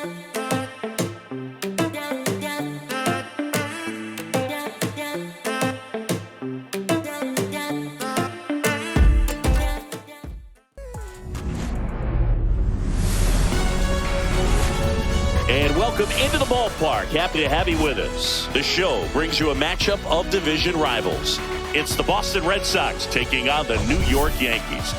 And welcome into the ballpark. Happy to have you with us. The show brings you a matchup of division rivals. It's the Boston Red Sox taking on the New York Yankees.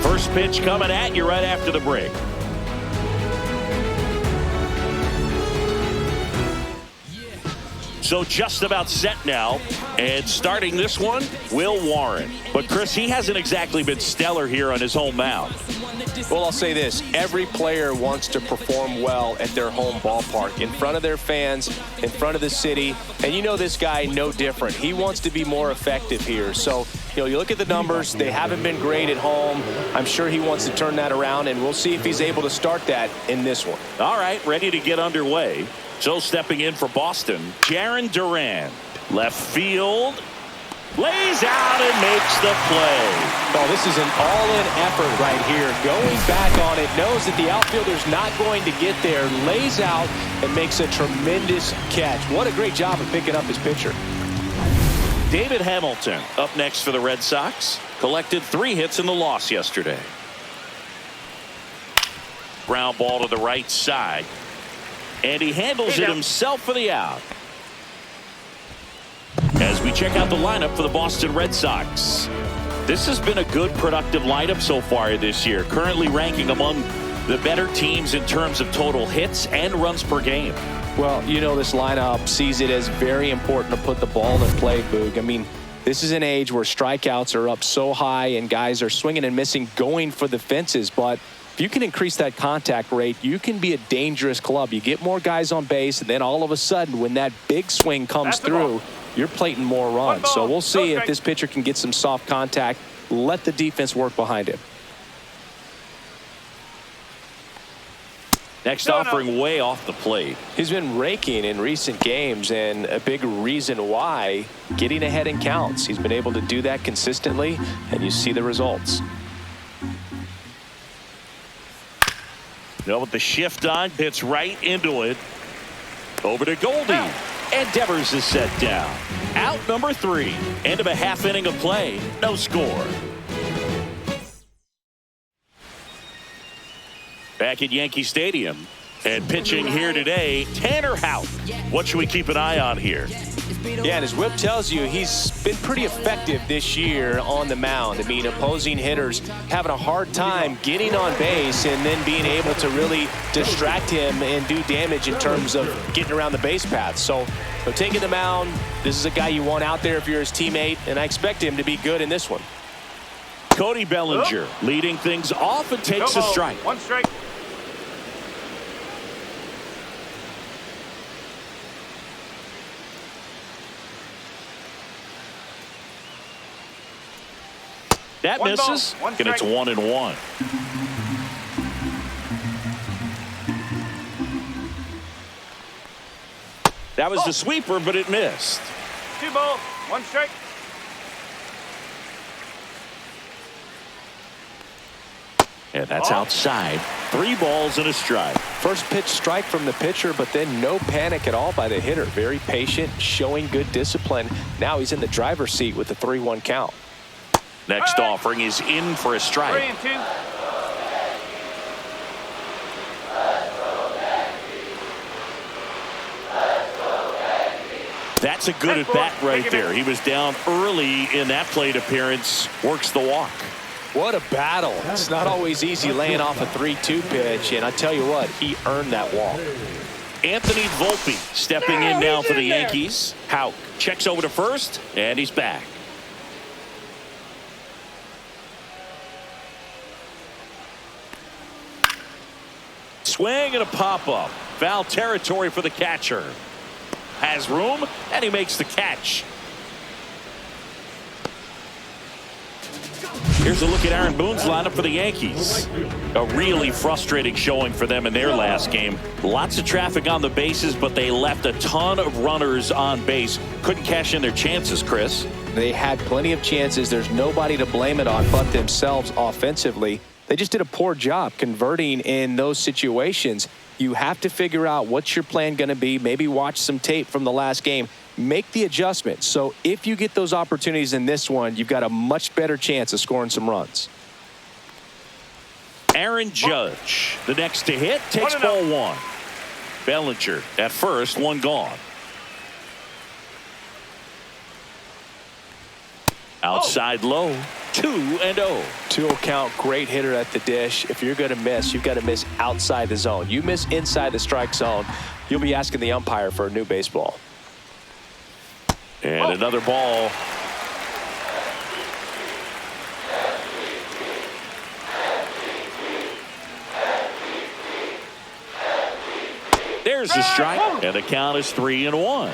First pitch coming at you right after the break. So just about set now, and starting this one, Will Warren. But Chris, he hasn't exactly been stellar here on his home mound. Well, I'll say this. Every player wants to perform well at their home ballpark, in front of their fans, in front of the city. And you know this guy no different. He wants to be more effective here. So, you look at the numbers. They haven't been great at home. I'm sure he wants to turn that around, and we'll see if he's able to start that in this one. All right, ready to get underway. So stepping in for Boston, Jarren Duran. Left field. Lays out and makes the play. Oh, this is an all-in effort right here. Going back on it, knows that the outfielder's not going to get there, lays out and makes a tremendous catch. What a great job of picking up his pitcher. David Hamilton up next for the Red Sox. Collected 3 hits in the loss yesterday. Ground ball to the right side. And he handles it himself for the out. As we check out the lineup for the Boston Red Sox. This has been a good, productive lineup so far this year. Currently ranking among the better teams in terms of total hits and runs per game. Well, this lineup sees it as very important to put the ball in play, Boog. I mean, this is an age where strikeouts are up so high and guys are swinging and missing, going for the fences. But if you can increase that contact rate, you can be a dangerous club. You get more guys on base, and then all of a sudden, when that big swing comes through, you're plating more runs. So we'll see if this pitcher can get some soft contact, let the defense work behind him. Next offering way off the plate. He's been raking in recent games, and a big reason why, getting ahead in counts. He's been able to do that consistently, and you see the results. With the shift on, hits right into it. Over to Goldie. And Devers is set down. Out number 3. End of a half inning of play. No score. Back at Yankee Stadium. And pitching here today, Tanner Houck. What should we keep an eye on here? Yeah, and as Whip tells you, he's been pretty effective this year on the mound. I mean, opposing hitters having a hard time getting on base and then being able to really distract him and do damage in terms of getting around the base path. So, taking the mound, this is a guy you want out there if you're his teammate, and I expect him to be good in this one. Cody Bellinger leading things off and takes a strike. 1 strike. That misses, and it's 1-1. That was the sweeper, but it missed. 2 balls, 1 strike. And that's outside. 3 balls and a strike. First pitch strike from the pitcher, but then no panic at all by the hitter. Very patient, showing good discipline. Now he's in the driver's seat with the 3-1 count. Next offering is in for a strike. 3 and 2. That's a good at bat right there. He was down early in that plate appearance. Works the walk. What a battle. It's not always easy laying off a 3-2 pitch, and I tell you what, he earned that walk. Anthony Volpe stepping in now for the Yankees. Houck checks over to first, and he's back. Swing and a pop-up. Foul territory for the catcher. Has room, and he makes the catch. Here's a look at Aaron Boone's lineup for the Yankees. A really frustrating showing for them in their last game. Lots of traffic on the bases, but they left a ton of runners on base. Couldn't cash in their chances, Chris. They had plenty of chances. There's nobody to blame it on but themselves offensively. They just did a poor job converting in those situations. You have to figure out what's your plan going to be. Maybe watch some tape from the last game. Make the adjustment. So if you get those opportunities in this one, you've got a much better chance of scoring some runs. Aaron Judge, the next to hit, takes ball 1. Bellinger at first, 1 gone. Outside low, 2-0. 2-0 count, great hitter at the dish. If you're going to miss, you've got to miss outside the zone. You miss inside the strike zone, you'll be asking the umpire for a new baseball. And another ball. There's the strike, and the count is 3-1.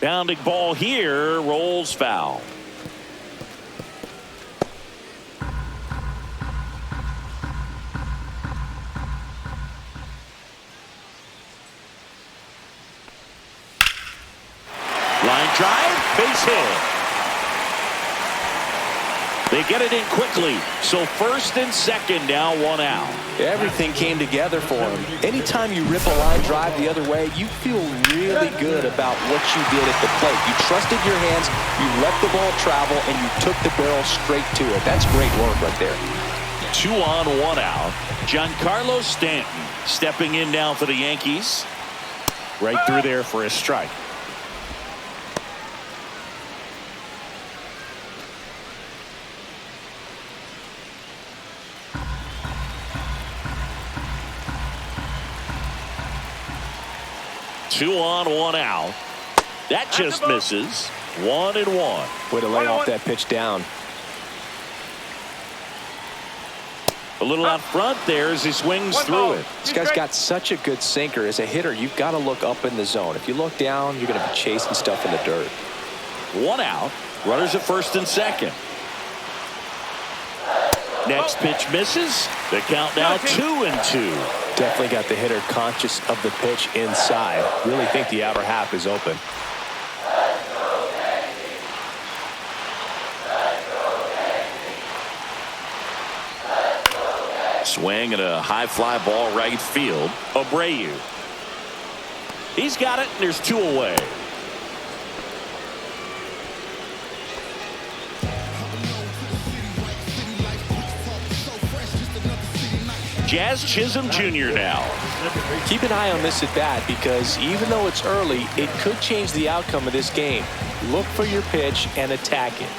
Bounding ball here, rolls foul. Line drive, base hit. They get it in quickly. So first and second now, 1 out. Everything came together for him. Anytime you rip a line drive the other way, you feel really good about what you did at the plate. You trusted your hands, you let the ball travel, and you took the barrel straight to it. That's great work right there. 2 on, 1 out. Giancarlo Stanton stepping in now for the Yankees. Right through there for a strike. Two on, 1 out. That just misses. 1-1. Way to lay off that pitch down. A little out front there as he swings through it. This guy's got such a good sinker. As a hitter, you've got to look up in the zone. If you look down, you're going to be chasing stuff in the dirt. 1 out. Runners at first and second. Next pitch misses. The count now 2-2. Definitely got the hitter conscious of the pitch inside. Really think the outer half is open. Swing and a high fly ball right field. Abreu. He's got it, and there's 2 away. Jazz Chisholm Jr. now. Keep an eye on this at bat because even though it's early, it could change the outcome of this game. Look for your pitch and attack it.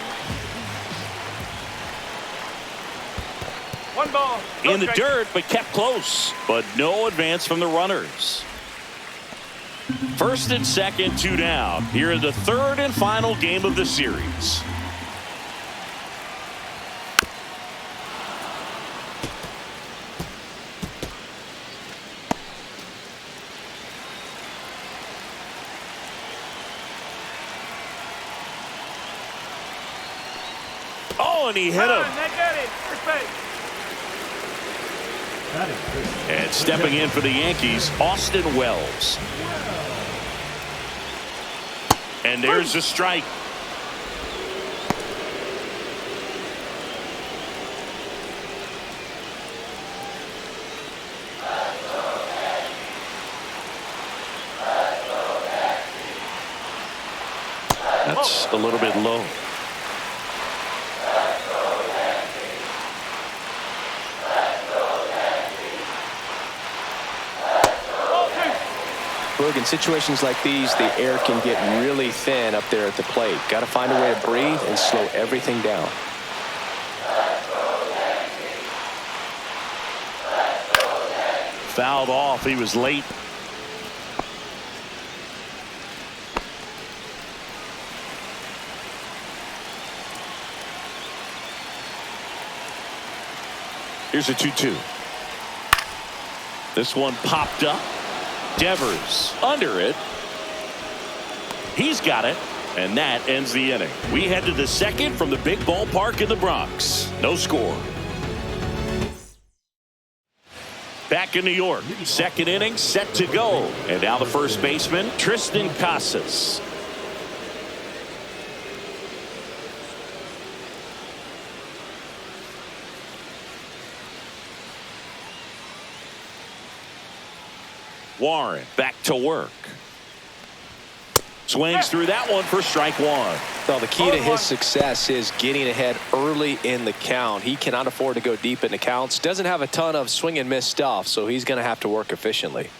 1 ball. In the dirt, but kept close. But no advance from the runners. First and second, 2 down. Here in the 3rd and final game of the series. Oh, and he hit him. And stepping in for the Yankees, Austin Wells. And there's a strike. That's a little bit low. Boog, in situations like these, the air can get really thin up there at the plate. Got to find a way to breathe and slow everything down. Fouled off. He was late. Here's a 2-2. This one popped up. Devers under it. He's got it. And that ends the inning. We head to the second from the big ballpark in the Bronx. No score. Back in New York. Second inning set to go. And now the first baseman, Tristan Casas. Warren back to work. Swings through that one for strike one. Well, the key to his success is getting ahead early in the count. He cannot afford to go deep in the counts. Doesn't have a ton of swing and miss stuff, so he's going to have to work efficiently.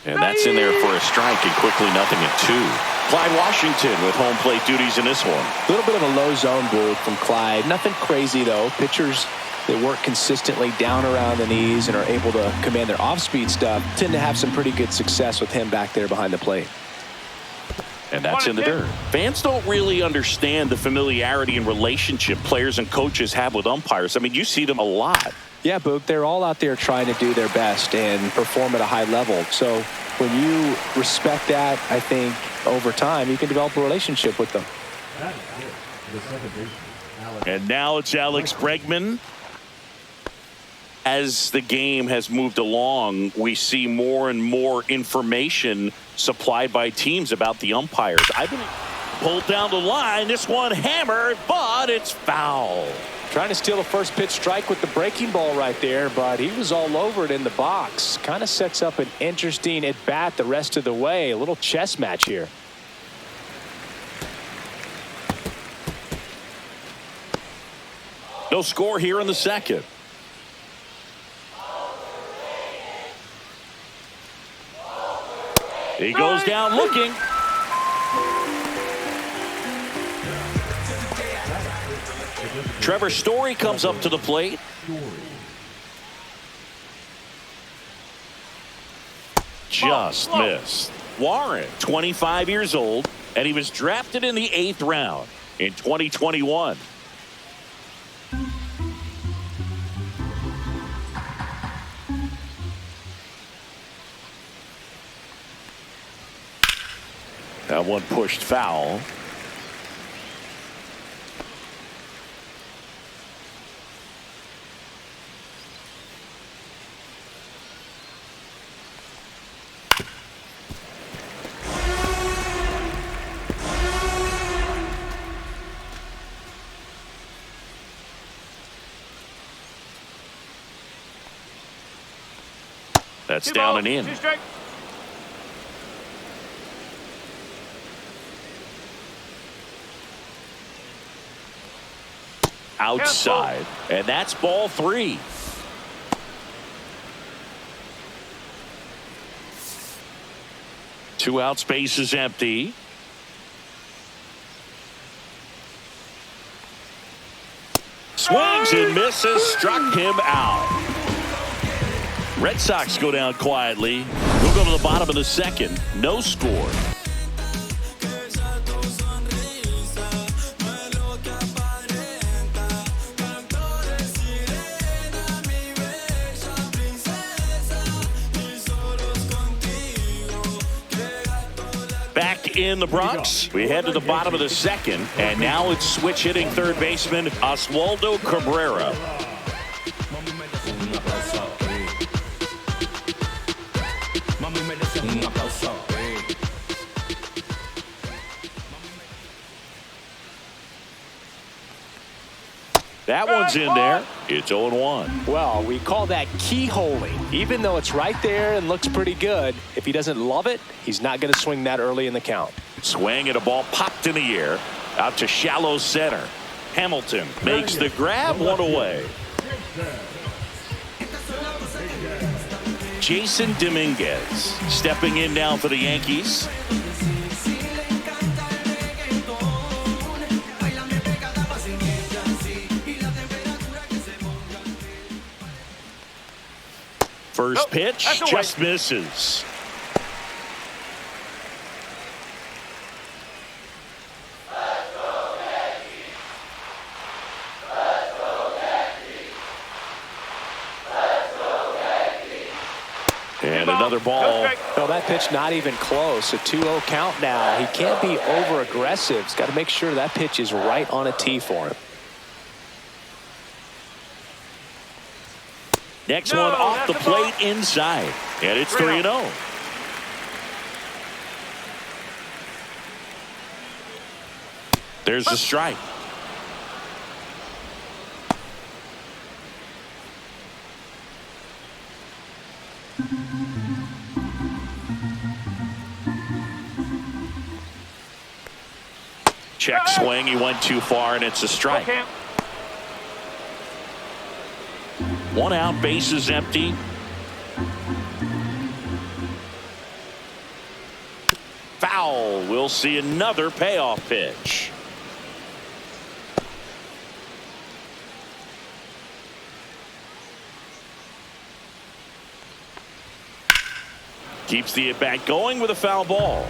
And that's in there for a strike, and quickly 0-2. Clyde Washington with home plate duties in this one. A little bit of a low zone boot from Clyde. Nothing crazy, though. Pitchers that work consistently down around the knees and are able to command their off-speed stuff tend to have some pretty good success with him back there behind the plate. And that's in the dirt. Fans don't really understand the familiarity and relationship players and coaches have with umpires. I mean, you see them a lot. Yeah, Boog, they're all out there trying to do their best and perform at a high level. So when you respect that, I think over time you can develop a relationship with them. And now it's Alex Bregman. As the game has moved along, we see more and more information supplied by teams about the umpires. I've been pulled down the line. This one hammered, but it's foul. Trying to steal a first pitch strike with the breaking ball right there, but he was all over it in the box. Kind of sets up an interesting at bat the rest of the way. A little chess match here. No score here in the second. He goes down looking. Trevor Story comes up to the plate. Just missed. Warren, 25 years old, and he was drafted in the 8th round in 2021. That one pushed foul. That's down and in. Outside, and that's ball 3. Two out, space is empty. Swings and misses, struck him out. Red Sox go down quietly. We'll go to the bottom of the second. No score. Back in the Bronx, we head to the bottom of the second, and now it's switch hitting third baseman Oswaldo Cabrera. That one's in there. It's 0-1. Well, we call that keyholing. Even though it's right there and looks pretty good, if he doesn't love it, he's not going to swing that early in the count. Swing and a ball popped in the air out to shallow center. Hamilton makes the grab, one away. Jason Dominguez stepping in now for the Yankees. First pitch just misses. And another ball. No, that pitch not even close. A 2-0 count now. He can't be over aggressive. He's got to make sure that pitch is right on a tee for him. Next one off the plate inside. And it's 3-0. There's the strike. Check swing. He went too far, and it's a strike. One out, bases empty. Foul. We'll see another payoff pitch. Keeps the at-bat going with a foul ball.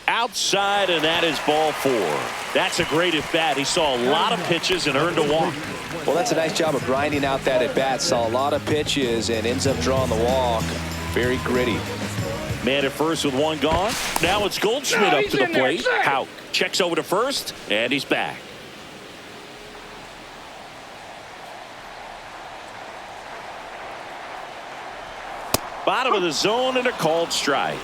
Outside, and that is ball 4. That's a great at-bat. He saw a lot of pitches and earned a walk. Well, that's a nice job of grinding out that at-bat. Saw a lot of pitches and ends up drawing the walk. Very gritty. Man at first with one gone. Now it's Goldschmidt up to the plate. Houck checks over to first, and he's back. Bottom of the zone and a called strike.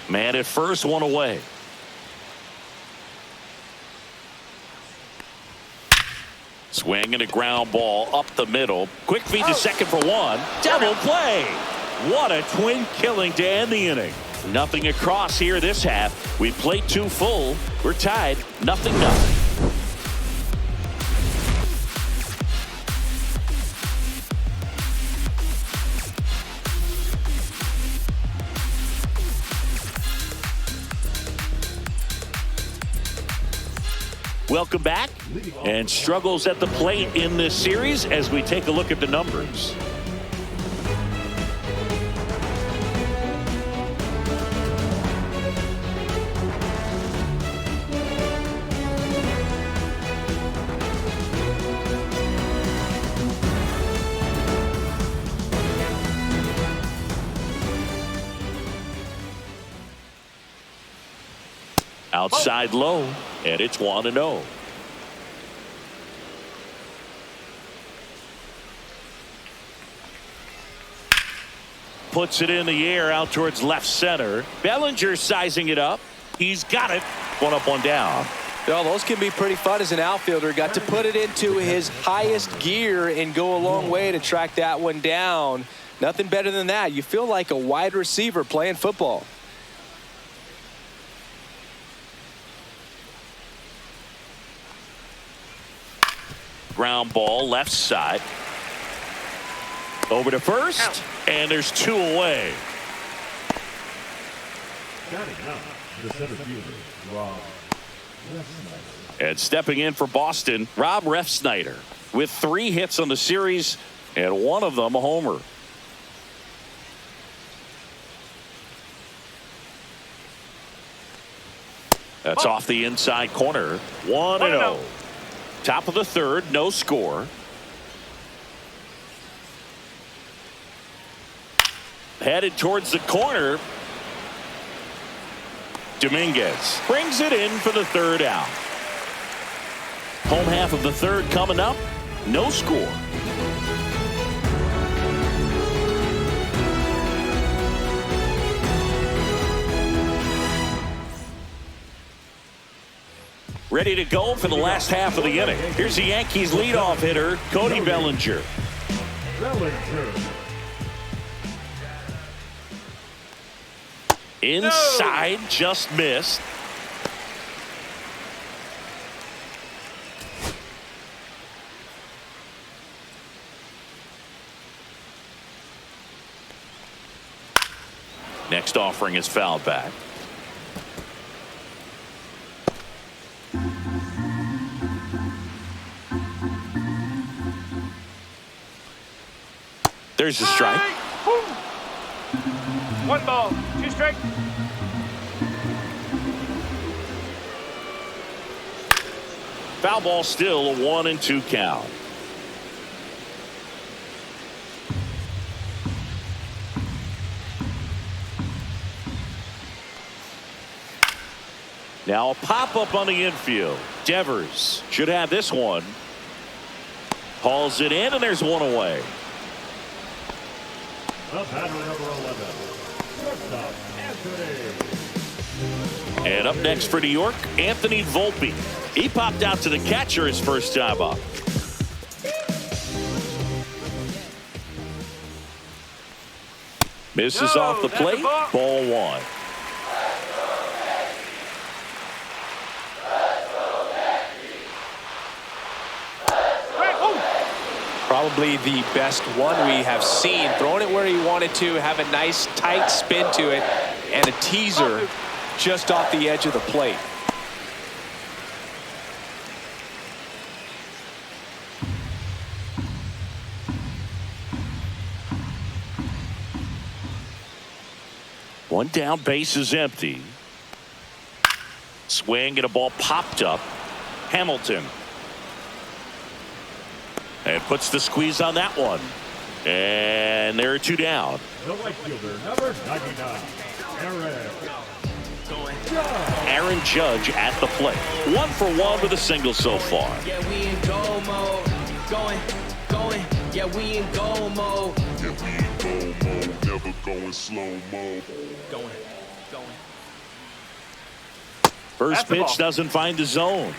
Man at first, one away. Swing and a ground ball up the middle. Quick feed to second for one. Double play. What a twin killing to end the inning. Nothing across here this half. We played 2 full. We're tied 0-0. Welcome back. And struggles at the plate in this series as we take a look at the numbers. Outside low, and it's 1-0. Puts it in the air out towards left center. Bellinger sizing it up. He's got it. One up, one down. Well, those can be pretty fun as an outfielder. Got to put it into his highest gear and go a long way to track that one down. Nothing better than that. You feel like a wide receiver playing football. Ground ball left side. Over to first, and there's 2 away. And stepping in for Boston, Rob Refsnyder with 3 hits on the series, and one of them a homer. That's off the inside corner. 1-0. Top of the third, no score. Headed towards the corner. Dominguez brings it in for the 3rd out. Home half of the third coming up. No score. Ready to go for the last half of the inning. Here's the Yankees leadoff hitter, Cody Bellinger. Inside, just missed. Next offering is fouled back. There's a strike. 1 ball, 2 strikes. Foul ball, still a 1-2 count. Now a pop-up on the infield. Devers should have this one. Hauls it in, and there's one away. The batter, number 11, shortstop, Anthony. And up next for New York, Anthony Volpe. He popped out to the catcher his first time up. Misses off the plate. Ball 1. Probably the best one we have seen. Throwing it where he wanted to, have a nice tight spin to it, and a teaser just off the edge of the plate. One down, base is empty. Swing and a ball popped up. Hamilton. And puts the squeeze on that one. And there are 2 down. The right fielder, number 99, Aaron Judge at the plate. 1 for 1 with a single so far. Yeah, we in goal mode. Going. Yeah, we in goal mode. Yeah, we in goal mode. Never going slow mo. Going. First pitch doesn't find the zone.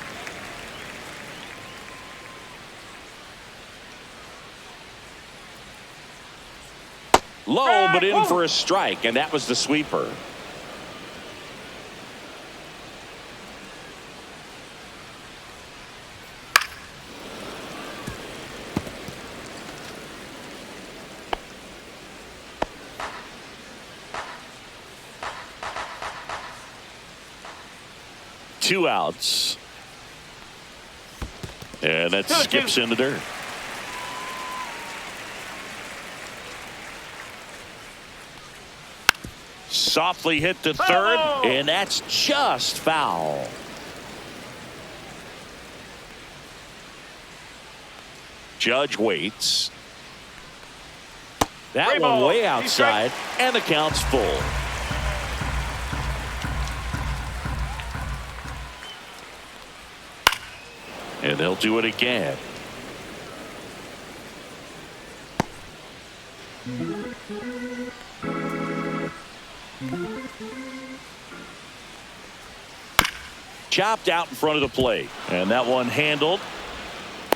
Low, but in for a strike, and that was the sweeper. Two outs. And that skips into dirt. Softly hit to third, and that's just foul. Judge waits. That one way outside, and the count's full. And they'll do it again. Chopped out in front of the plate. And that one handled.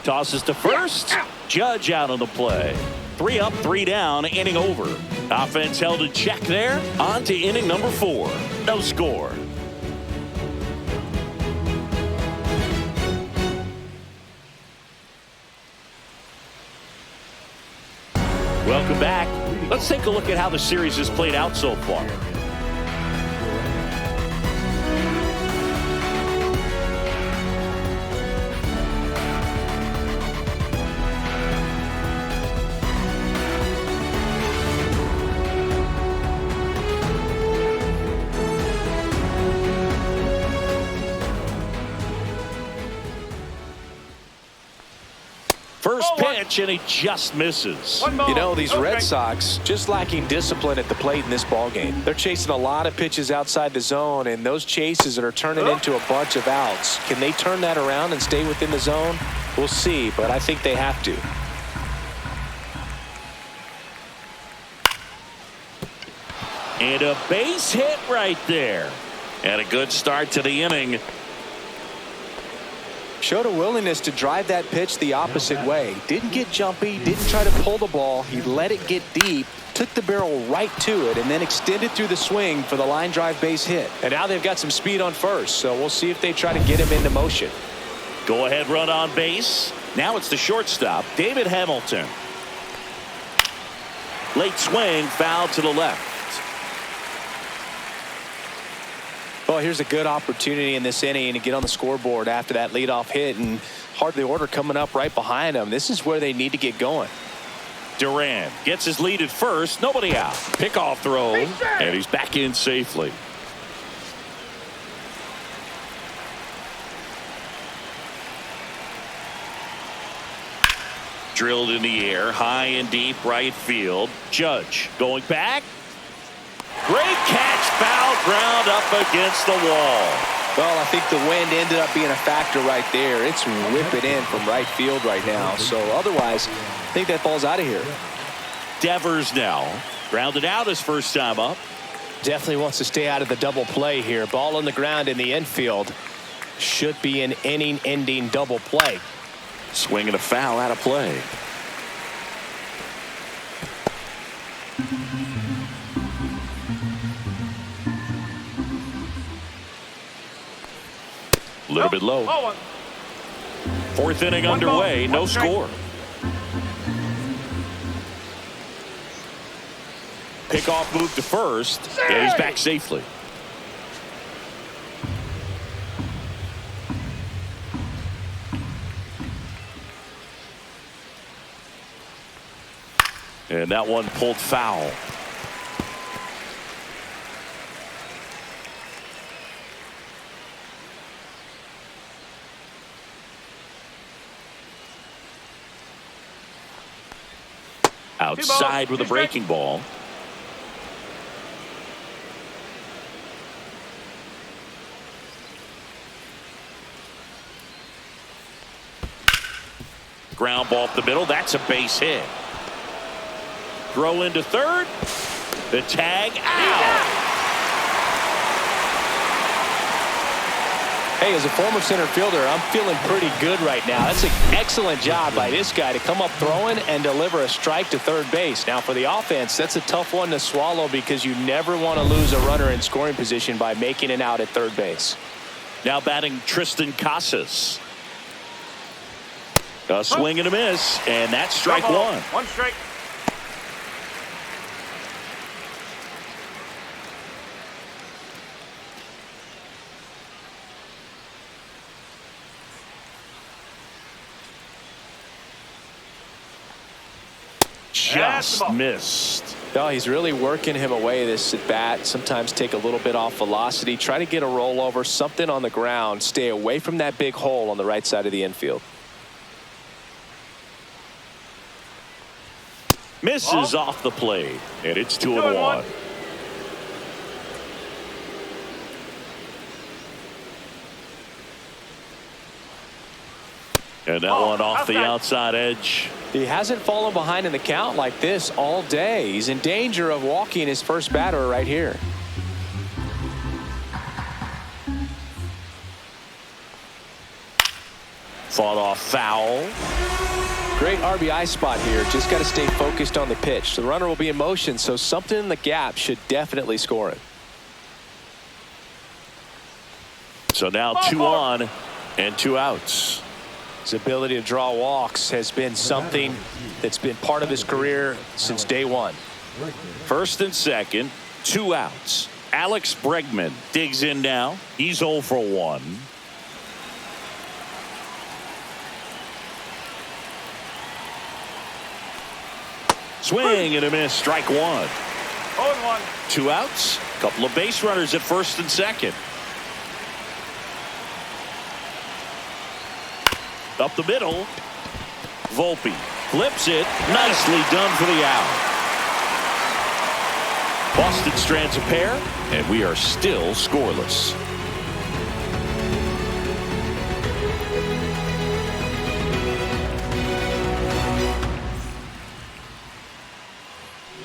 Tosses to first. Judge out on the play. 3 up, 3 down, inning over. Offense held in check there. On to inning number 4. No score. Welcome back. Let's take a look at how the series has played out so far. First pitch, and he just misses. You know, these Red Sox just lacking discipline at the plate in this ball game. They're chasing a lot of pitches outside the zone, and those chases are turning into a bunch of outs. Can they turn that around and stay within the zone? We'll see, but I think they have to. And a base hit right there. And a good start to the inning. Showed a willingness to drive that pitch the opposite way. Didn't get jumpy, didn't try to pull the ball. He let it get deep, took the barrel right to it, and then extended through the swing for the line drive base hit. And now they've got some speed on first, so we'll see if they try to get him into motion. Go ahead run on base. Now it's the shortstop, David Hamilton. Late swing, foul to the left. Well, here's a good opportunity in this inning to get on the scoreboard after that leadoff hit, and hardly order coming up right behind them. This is where they need to get going. Duran gets his lead at first. Nobody out. Pickoff throw, and he's back in safely. Drilled in the air, high and deep right field. Judge going back. Great catch, foul ground up against the wall. Well, I think the wind ended up being a factor right there. It's whipping in from right field right now. So otherwise, I think that ball's out of here. Devers now grounded out his first time up. Definitely wants to stay out of the double play here. Ball on the ground in the infield. Should be an inning-ending double play. Swing and a foul out of play. A little bit low. Fourth inning underway, no score. Pickoff move to first, and he's back safely. And that one pulled foul. Outside with a breaking ball. Ground ball up the middle. That's a base hit. Throw into third. The tag out. Hey, as a former center fielder, I'm feeling pretty good right now. That's an excellent job by this guy to come up throwing and deliver a strike to third base. Now, for the offense, that's a tough one to swallow because you never want to lose a runner in scoring position by making it out at third base. Now batting Tristan Casas. A swing and a miss, and that's strike one. One strike. Just missed. No, he's really working him away this at bat. Sometimes take a little bit off velocity. Try to get a rollover, something on the ground. Stay away from that big hole on the right side of the infield. Misses off the plate, and it's 2-1. And that one off the outside edge. He hasn't fallen behind in the count like this all day. He's in danger of walking his first batter right here. Fought off foul. Great RBI spot here. Just got to stay focused on the pitch. The runner will be in motion, so something in the gap should definitely score it. So now 2 on and 2 outs. His ability to draw walks has been something that's been part of his career since day one. First and second, 2 outs. Alex Bregman digs in now. He's 0 for 1. Swing and a miss, strike 1. 0-1. 2 outs, couple of base runners at first and second. Up the middle. Volpe flips it. Nicely done for the out. Boston strands a pair, and we are still scoreless.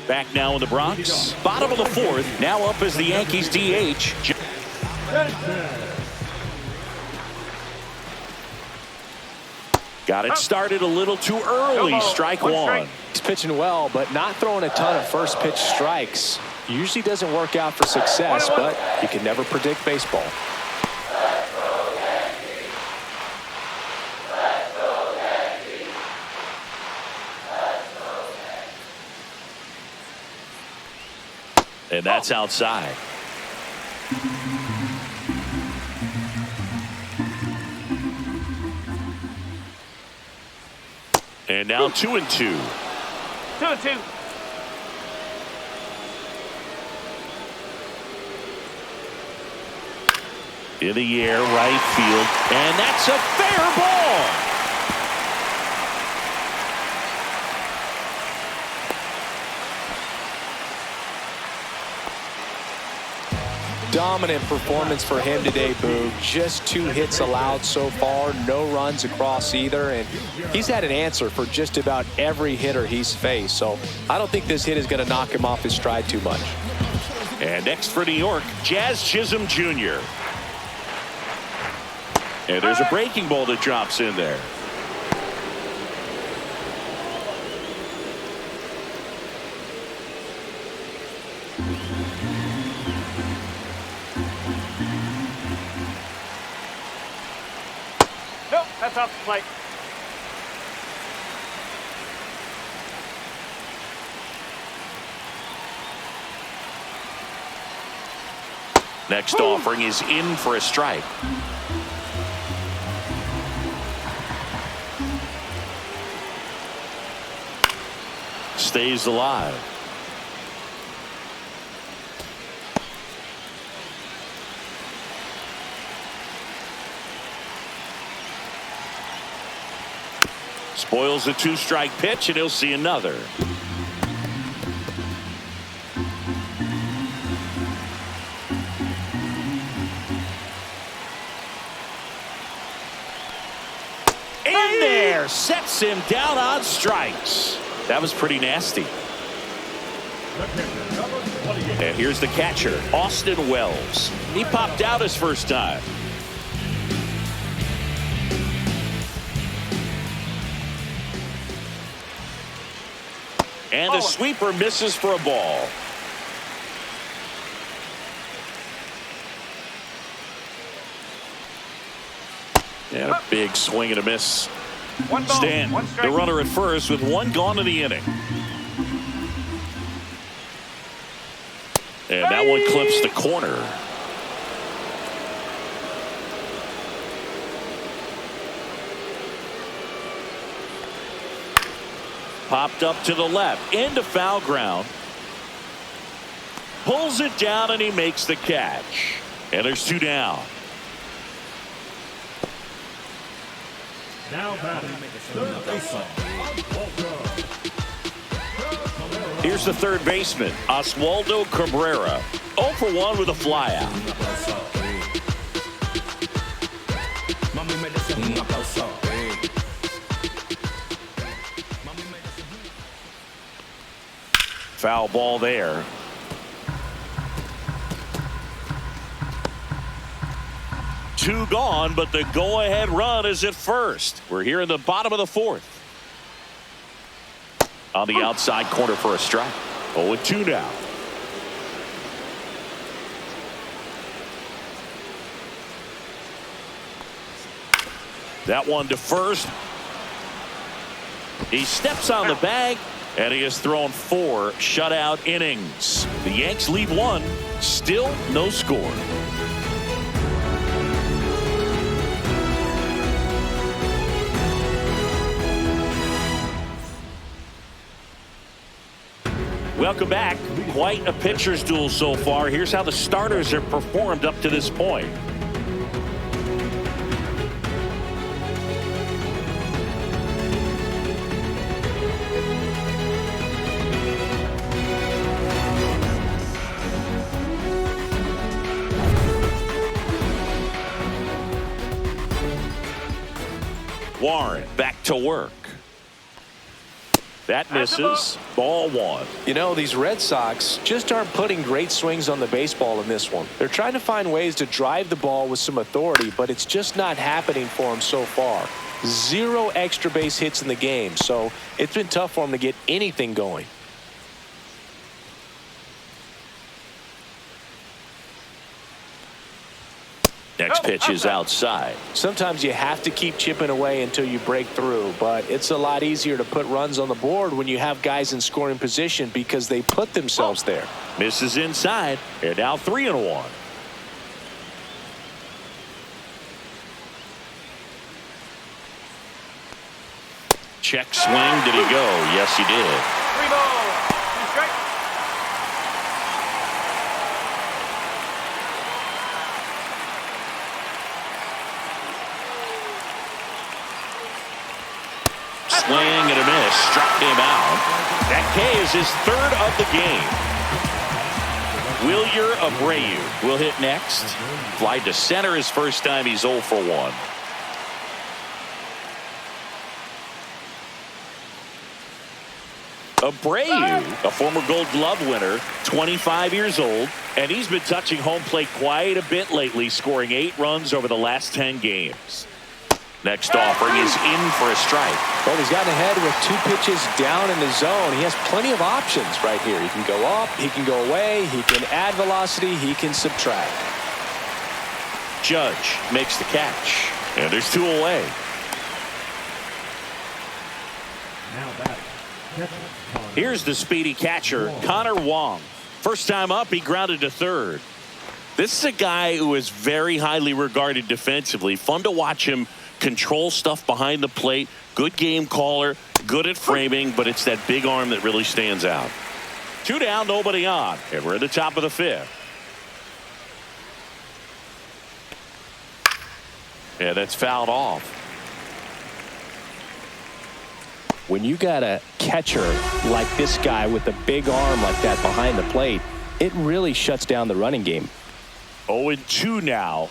Back now in the Bronx. Bottom of the fourth. Now up as the Yankees DH. Got it started a little too early. Strike one. He's pitching well, but not throwing a ton of first pitch strikes. Usually doesn't work out for success, but you can never predict baseball. And that's outside. And now 2-2. 2-2. In the air, right field, and that's a fair ball. Dominant performance for him today, Boog. Just 2 hits allowed so far, no runs across either, and he's had an answer for just about every hitter he's faced. So I don't think this hit is going to knock him off his stride too much. And next for New York, Jazz Chisholm Jr. And there's a breaking ball that drops in there. Nope, that's off the plate. Next offering is in for a strike. Stays alive. Spoils the 2-strike pitch, and he'll see another. In there, sets him down on strikes. That was pretty nasty. And here's the catcher, Austin Wells. He popped out his first time. And the sweeper misses for a ball. And a big swing and a miss. One ball, Stan, one strike. the runner at first with 1 gone in the inning. And that one clips the corner. Popped up to the left, into foul ground. Pulls it down, and he makes the catch. And there's 2 down. Now batting, third baseman, Here's the third baseman, Oswaldo Cabrera. 0 for 1 with a flyout. Foul ball there. Two gone, but the go-ahead run is at first. We're here in the bottom of the fourth. On the outside corner for a strike. 0-2 now. That one to first. He steps on the bag, and he has thrown 4 shutout innings. The Yanks lead 1. Still no score. Welcome back. Quite a pitcher's duel so far. Here's how the starters have performed up to this point. Warren back to work. That misses. Ball 1. You know, these Red Sox just aren't putting great swings on the baseball in this one. They're trying to find ways to drive the ball with some authority, but it's just not happening for them so far. 0 extra base hits in the game, so it's been tough for them to get anything going. Next pitch is outside. Sometimes you have to keep chipping away until you break through, but it's a lot easier to put runs on the board when you have guys in scoring position because they put themselves there. Misses inside. And now 3-1. Check swing. Did he go? Yes, he did. 3 balls. 2 strikes. Swing and a miss. Struck him out. That K is his 3rd of the game. Wilyer Abreu will hit next. Fly to center his first time. He's 0 for 1. Abreu, a former Gold Glove winner, 25 years old, and he's been touching home plate quite a bit lately, scoring 8 runs over the last 10 games. Next offering is in for a strike. Well, he's gotten ahead with 2 pitches down in the zone. He has plenty of options right here. He can go up, he can go away, he can add velocity, he can subtract. Judge makes the catch, and there's 2 away. Now back. Here's the speedy catcher, Connor Wong. First time up, he grounded to 3rd. This is a guy who is very highly regarded defensively. Fun to watch him control stuff behind the plate. Good game caller, good at framing, but it's that big arm that really stands out. 2 down, nobody on, and we're at the top of the 5th. Yeah, that's fouled off. When you got a catcher like this guy with a big arm like that behind the plate, it really shuts down the running game. 0-2 now.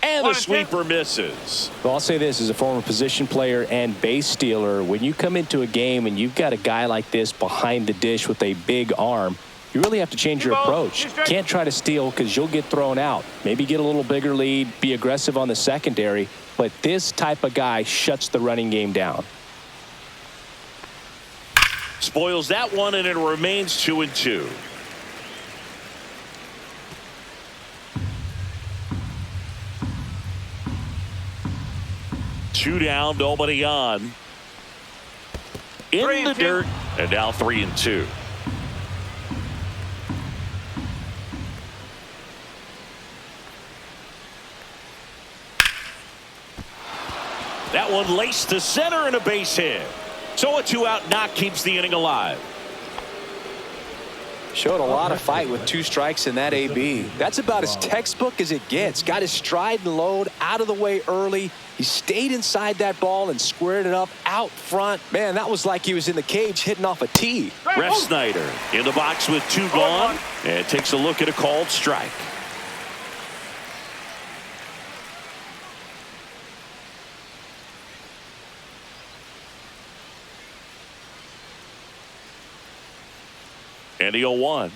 And the sweeper misses. Well, I'll say this, as a former position player and base stealer, when you come into a game and you've got a guy like this behind the dish with a big arm, you really have to change your approach. Can't try to steal because you'll get thrown out. Maybe get a little bigger lead, be aggressive on the secondary, but this type of guy shuts the running game down. Spoils that one, and it remains 2-2. Two down, nobody on. In the dirt, and now 3-2. That one laced to center and a base hit. So a 2-out knock keeps the inning alive. Showed a lot of fight with 2 strikes in that AB. That's about as textbook as it gets. Got his stride and load out of the way early. He stayed inside that ball and squared it up out front. Man, that was like he was in the cage hitting off a tee. Ref Snyder in the box with 2 gone and takes a look at a called strike. And the 0-1.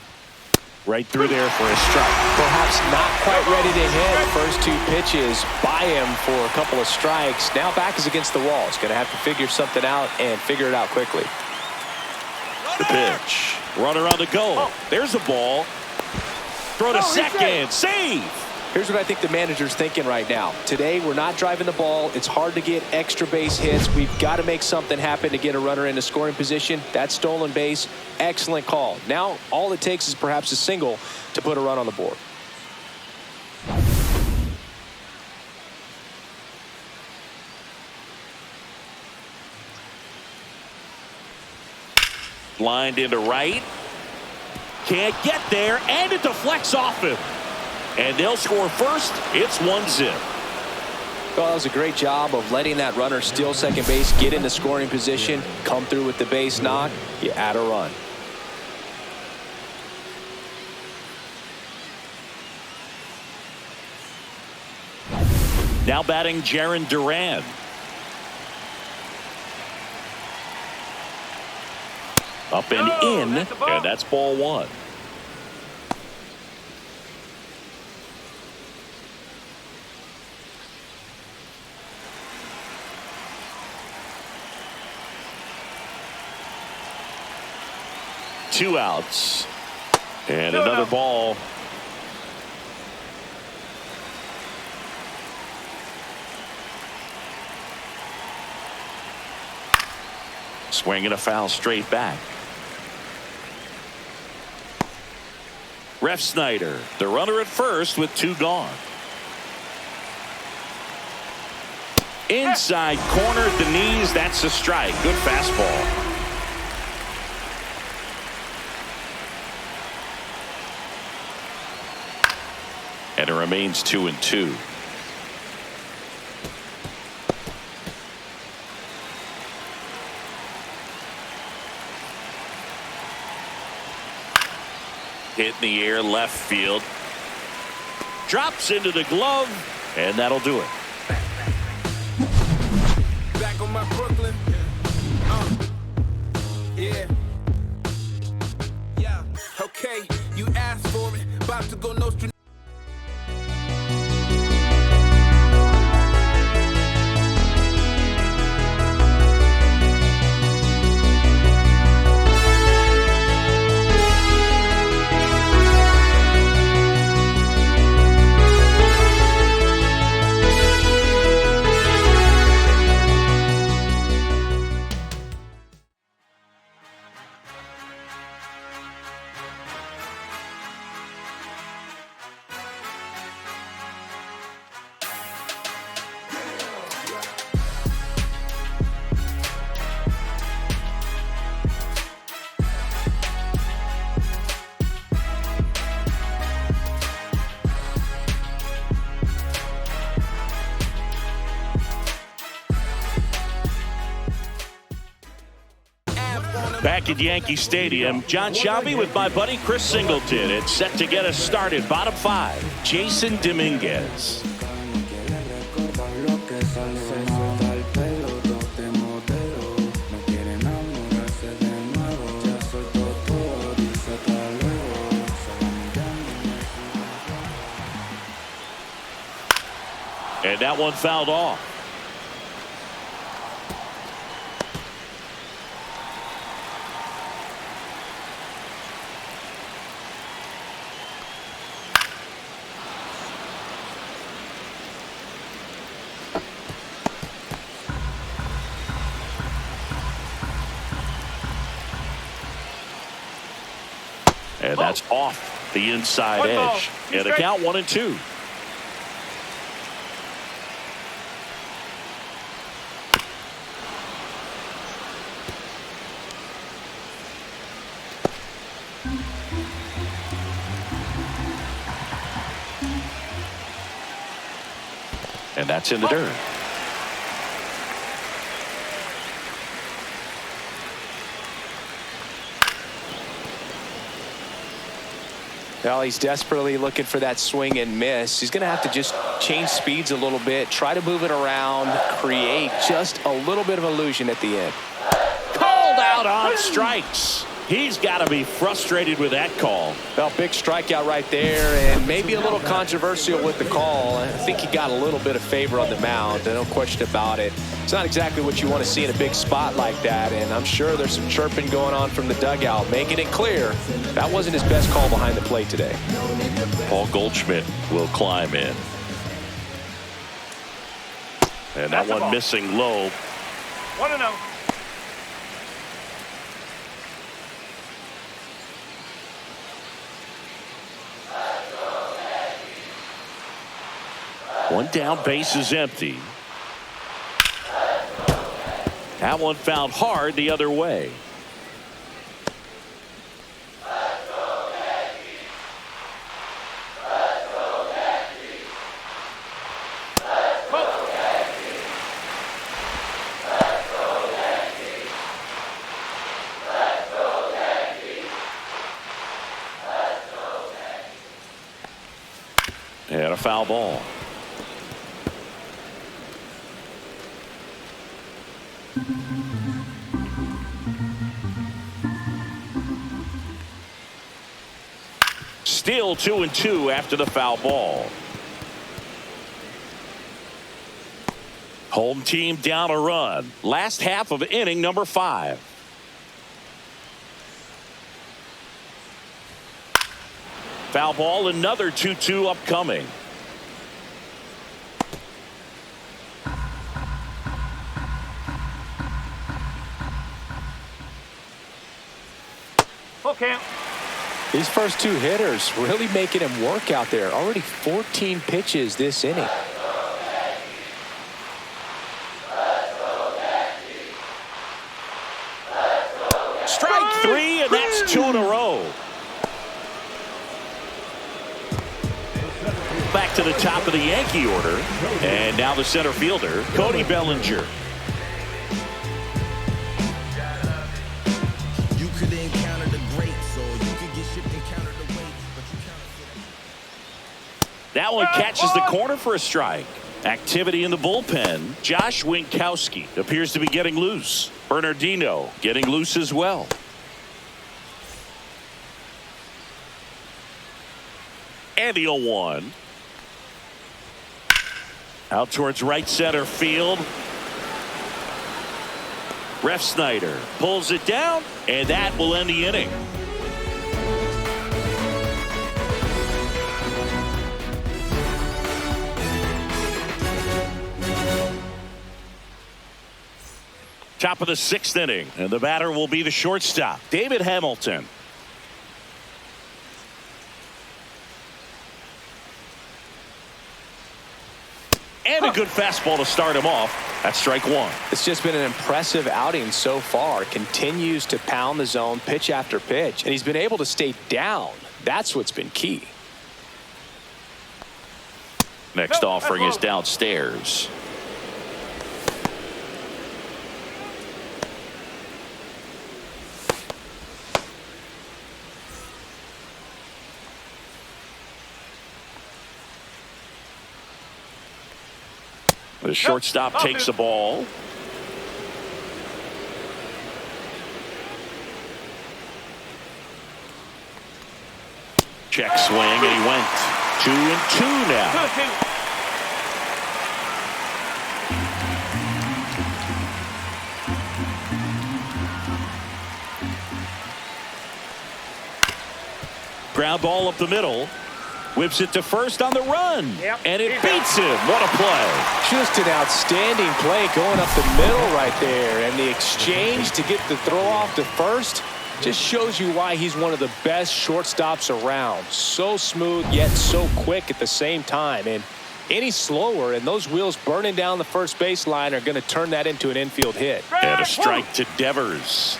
Right through there for a strike. Perhaps not quite ready to hit. First 2 pitches by him for a couple of strikes. Now back is against the wall. He's going to have to figure something out and figure it out quickly. The pitch. Runner on the go. There's a ball. Throw to second. Save. Here's what I think the manager's thinking right now. Today, we're not driving the ball. It's hard to get extra base hits. We've got to make something happen to get a runner into scoring position. That stolen base, excellent call. Now, all it takes is perhaps a single to put a run on the board. Lined into right. Can't get there, and it deflects off him. And they'll score first. It's 1-0. Well, that was a great job of letting that runner steal second base, get into scoring position, come through with the base knock. You add a run. Now batting Jarren Duran. Up and in, and that's ball one. Two outs. And another ball. Swing and a foul straight back. Ref Snyder, the runner at first with two gone. Inside corner at the knees. That's a strike. Good fastball. And it remains 2-2. Hit in the air left field. Drops into the glove, and that'll do it. Back on my Brooklyn. Yeah. Yeah. Okay, you asked for it. About to go no street. Back at Yankee Stadium, John Shelby with my buddy Chris Singleton. It's set to get us started. Bottom five, Jason Dominguez. And that one fouled off. And that's off the inside edge. And the count 1-2. And that's in the dirt. Well, he's desperately looking for that swing and miss. He's going to have to just change speeds a little bit, try to move it around, create just a little bit of illusion at the end. Called out on strikes. He's got to be frustrated with that call. Well, big strikeout right there, and maybe a little controversial with the call. I think he got a little bit of favor on the mound, no question about it. It's not exactly what you want to see in a big spot like that, and I'm sure there's some chirping going on from the dugout, making it clear that wasn't his best call behind the plate today. Paul Goldschmidt will climb in. And that one missing low. 1-0. One down, base is empty. That one fouled hard the other way. And a foul ball. Still 2-2 after the foul ball. Home team down a run. Last half of inning number 5. Foul ball, another 2-2 upcoming. Full count. These first 2 hitters really making him work out there. Already 14 pitches this inning. Strike 3, and that's 2 in a row. Back to the top of the Yankee order. And now the center fielder, Cody Bellinger. You could encounter the greats, or you could get shipped and counter the weight, but you That one catches the corner for a strike. Activity in the bullpen. Josh Winkowski appears to be getting loose. Bernardino getting loose as well. And the 0-1. Out towards right center field. Ref Snyder pulls it down, and that will end the inning. Top of the 6th inning, and the batter will be the shortstop, David Hamilton. And a good fastball to start him off. That's strike 1. It's just been an impressive outing so far. Continues to pound the zone pitch after pitch, and he's been able to stay down. That's what's been key. Next offering is downstairs. The shortstop takes the ball. Check swing, and he went 2-2 now. 2-2. Ground ball up the middle. Whips it to first on the run. Yep. And it beats him. What a play. Just an outstanding play going up the middle right there. And the exchange to get the throw off to first just shows you why he's one of the best shortstops around. So smooth, yet so quick at the same time. And any slower, and those wheels burning down the first baseline are going to turn that into an infield hit. And a strike to Devers.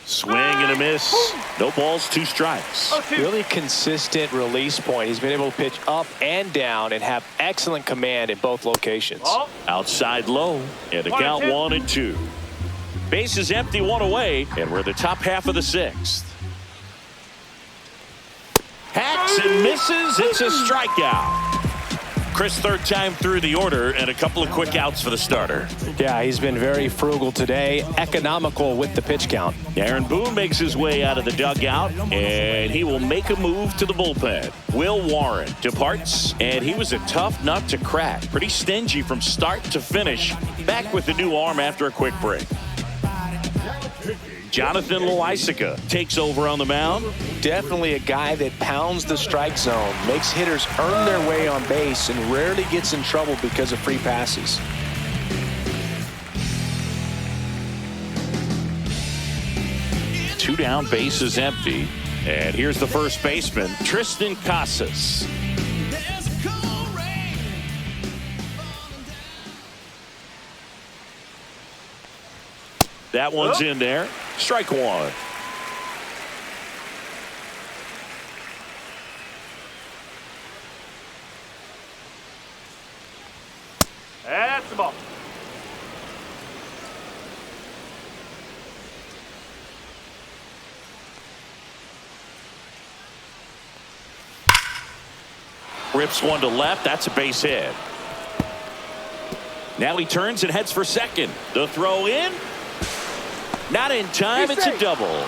Swing and a miss. No balls, 2 strikes. Really consistent release point. He's been able to pitch up and down and have excellent command in both locations. Outside low, and the count 1-2. Base is empty, 1 away, and we're the top half of the 6th. Hacks and misses. It's a strikeout. Chris, 3rd time through the order, and a couple of quick outs for the starter. Yeah, he's been very frugal today, economical with the pitch count. Aaron Boone makes his way out of the dugout, and he will make a move to the bullpen. Will Warren departs, and he was a tough nut to crack. Pretty stingy from start to finish. Back with the new arm after a quick break. Jonathan Loaisiga takes over on the mound. Definitely a guy that pounds the strike zone, makes hitters earn their way on base, and rarely gets in trouble because of free passes. Two down, base is empty. And here's the first baseman, Tristan Casas. That one's in there. Strike 1. That's the ball. Rips one to left. That's a base hit. Now he turns and heads for second. The throw in. Not in time. It's a double.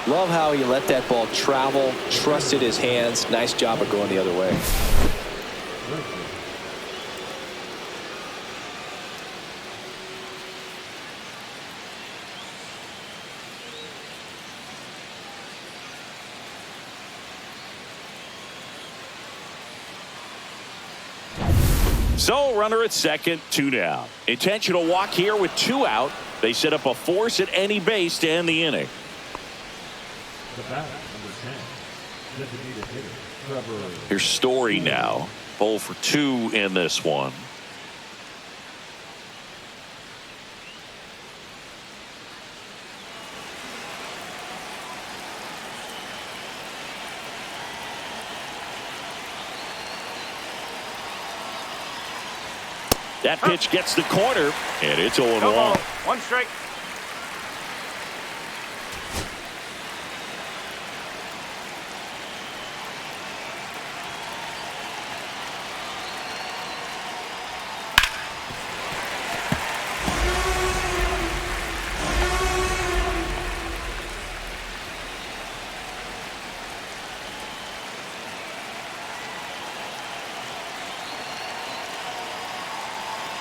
Love how he let that ball travel, trusted his hands. Nice job of going the other way. So runner at second, 2 down. Intentional walk here with 2 out. They set up a force at any base to end the inning. The batter, number 10, designated hitter, Trevor. Here's Story now. 0 for 2 in this one. That pitch gets the corner, and it's 0-1. No ball. 1 strike.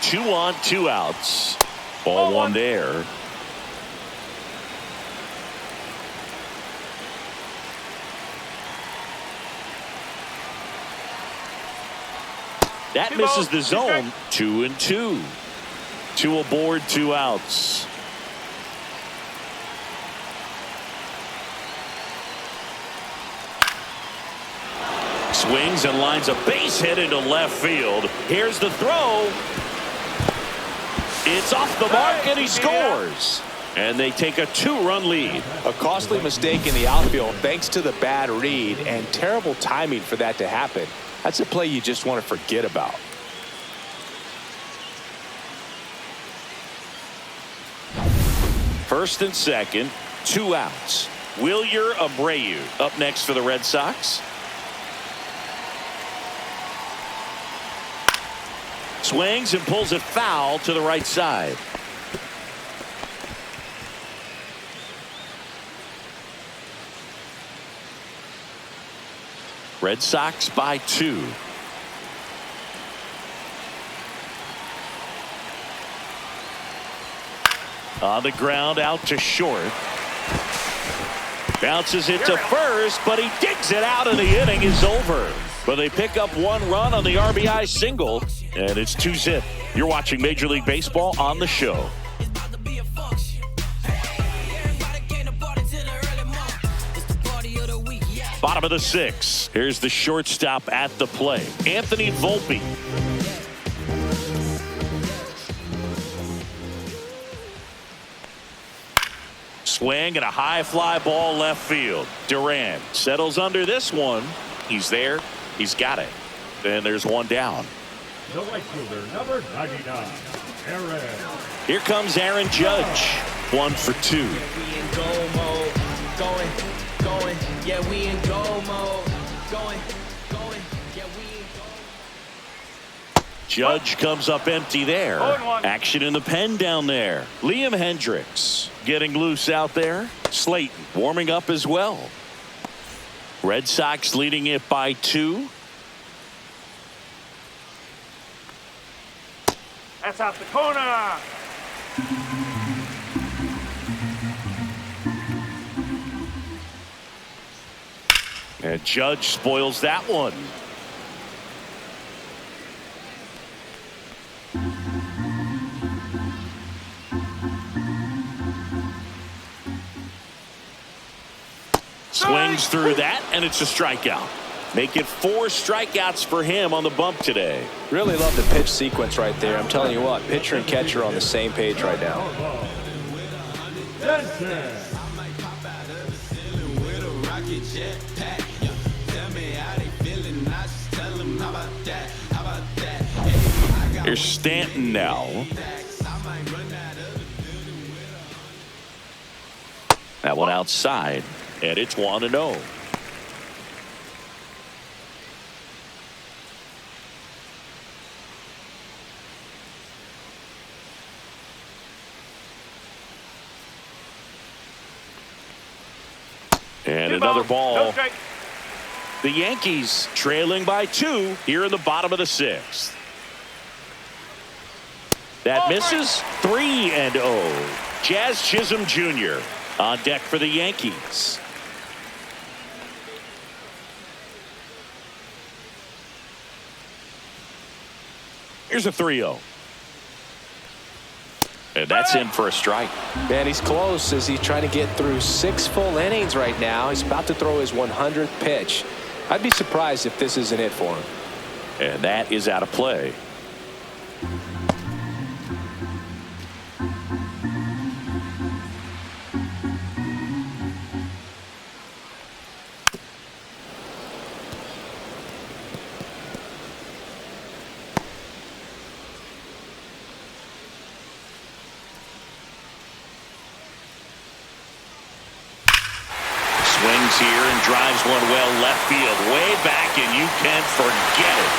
Two on, 2 outs. Ball 1 there. That misses the zone. 2-2. 2 aboard, 2 outs. Swings and lines a base hit into left field. Here's the throw. It's off the mark, and he scores. And they take a 2-run lead. A costly mistake in the outfield thanks to the bad read and terrible timing for that to happen. That's a play you just want to forget about. First and second, 2 outs. Wilyer Abreu up next for the Red Sox. Swings and pulls it foul to the right side. Red Sox by 2. On the ground, out to short. Bounces it to first, but he digs it out, and the inning is over. But they pick up 1 run on the RBI single, and it's 2-zip. You're watching Major League Baseball on the show. Bottom of the 6th. Here's the shortstop at the plate, Anthony Volpe. Swing and a high fly ball left field. Durant settles under this one. He's there. He's got it. And there's 1 down. The right fielder, number 99, Aaron. Here comes Aaron Judge. 1 for 2. We in goal mode. Going. Yeah, we in goal mode. Going. Yeah, we in goal. Judge comes up empty there. 0-1. Action in the pen down there. Liam Hendricks getting loose out there. Slayton warming up as well. Red Sox leading it by 2. That's out the corner. And Judge spoils that one. Swings through that, and it's a strikeout. Make it 4 strikeouts for him on the bump today. Really love the pitch sequence right there. I'm telling you what, pitcher and catcher are on the same page right now. Here's Stanton now. That one outside, and it's 1-0. And 2 another balls, ball. no strike. The Yankees trailing by 2 here in the bottom of the 6th. That misses. 3-0. Jazz Chisholm Jr. on deck for the Yankees. Here's a 3-0. And that's in for a strike. Man, he's close as he's trying to get through 6 full innings right now. He's about to throw his 100th pitch. I'd be surprised if this isn't it for him. And that is out of play. Swings here and drives one well left field, way back, and you can forget it.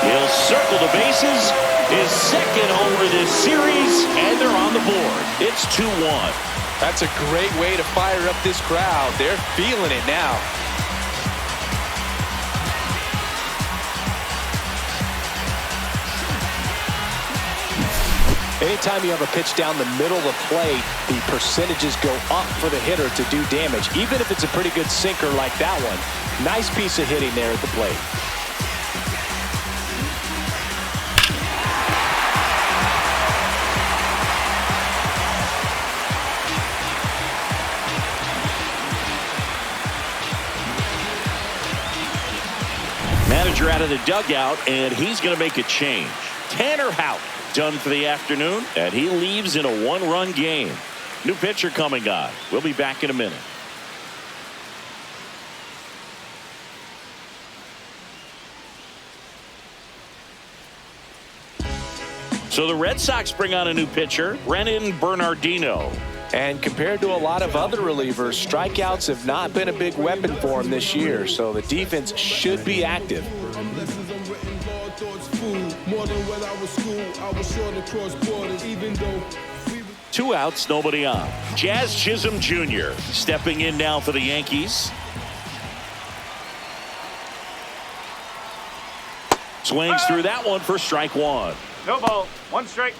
He'll circle the bases, his second homer this series, and they're on the board. It's 2-1. That's a great way to fire up this crowd. They're feeling it now. Anytime you have a pitch down the middle of the plate, the percentages go up for the hitter to do damage, even if it's a pretty good sinker like that one. Nice piece of hitting there at the plate. Manager out of the dugout, and he's going to make a change. Tanner Houck done for the afternoon, and he leaves in a 1-run game. New pitcher coming on. We'll be back in a minute. So the Red Sox bring on a new pitcher, Brennan Bernardino. And compared to a lot of other relievers, strikeouts have not been a big weapon for him this year, so the defense should be active. Two outs, nobody on. Jazz Chisholm Jr. stepping in now for the Yankees. Swings through that one for strike 1. No ball, 1 strike.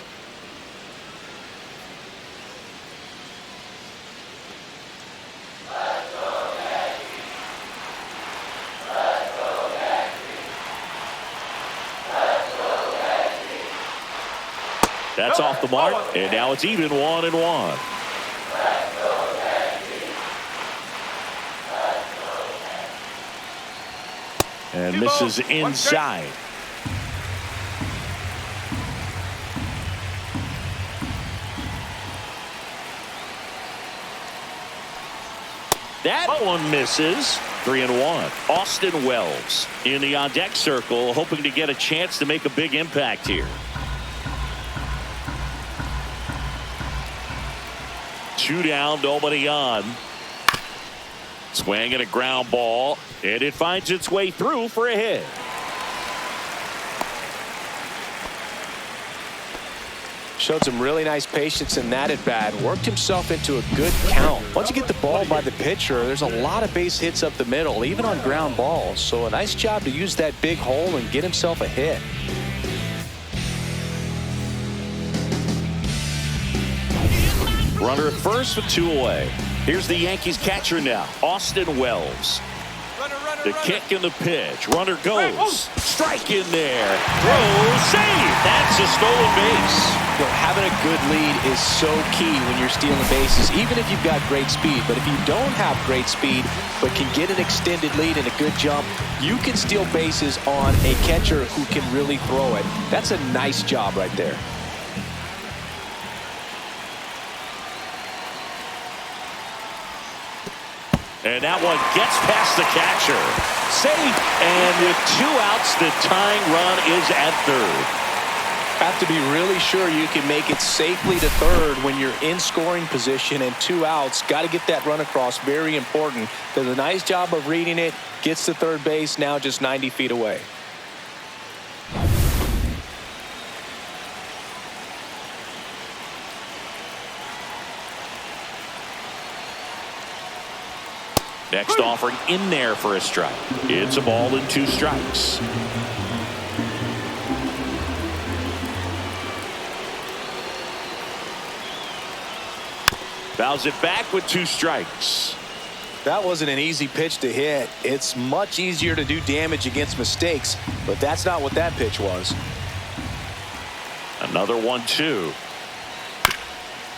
That's off the mark, and now it's even 1-1. And misses inside. That one misses. 3-1. Austin Wells in the on-deck circle, hoping to get a chance to make a big impact here. 2 down, nobody on. Swing and a ground ball, and it finds its way through for a hit. Showed some really nice patience in that at bat. Worked himself into a good count. Once you get the ball by the pitcher, there's a lot of base hits up the middle, even on ground balls. So a nice job to use that big hole and get himself a hit. Runner at first with 2 away. Here's the Yankees catcher now, Austin Wells. The kick and the pitch. Runner goes. Strike in there. Throw, save. That's a stolen base. You know, having a good lead is so key when you're stealing bases, even if you've got great speed. But if you don't have great speed, but can get an extended lead and a good jump, you can steal bases on a catcher who can really throw it. That's a nice job right there. And that one gets past the catcher. Safe. And with 2 outs, the tying run is at third. Have to be really sure you can make it safely to third when you're in scoring position and 2 outs. Got to get that run across. Very important. Does a nice job of reading it. Gets to third base, now just 90 feet away. Next offering in there for a strike. It's a ball and 2 strikes. Fouls it back with 2 strikes. That wasn't an easy pitch to hit. It's much easier to do damage against mistakes, but that's not what that pitch was. Another 1-2.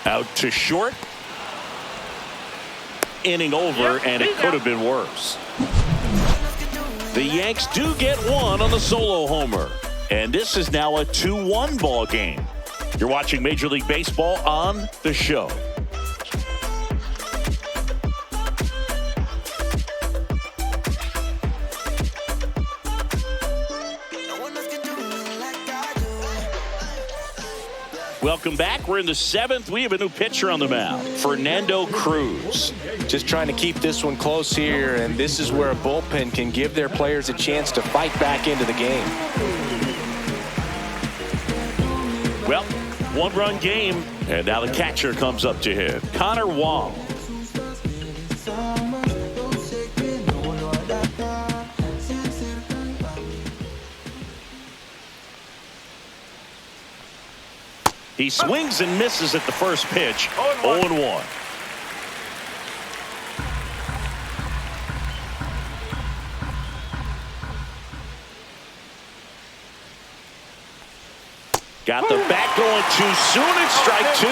Out to short. Inning over, and it could have been worse. The Yanks do get one on the solo homer, and this is now a 2-1 ball game. You're watching Major League Baseball on The Show. Welcome back. We're in the 7th. We have a new pitcher on the mound, Fernando Cruz. Just trying to keep this one close here, and this is where a bullpen can give their players a chance to fight back into the game. Well, 1-run game, and now the catcher comes up to hit. Connor Wong. He swings and misses at the first pitch. 0-1. Got the bat going too soon. It's strike 2.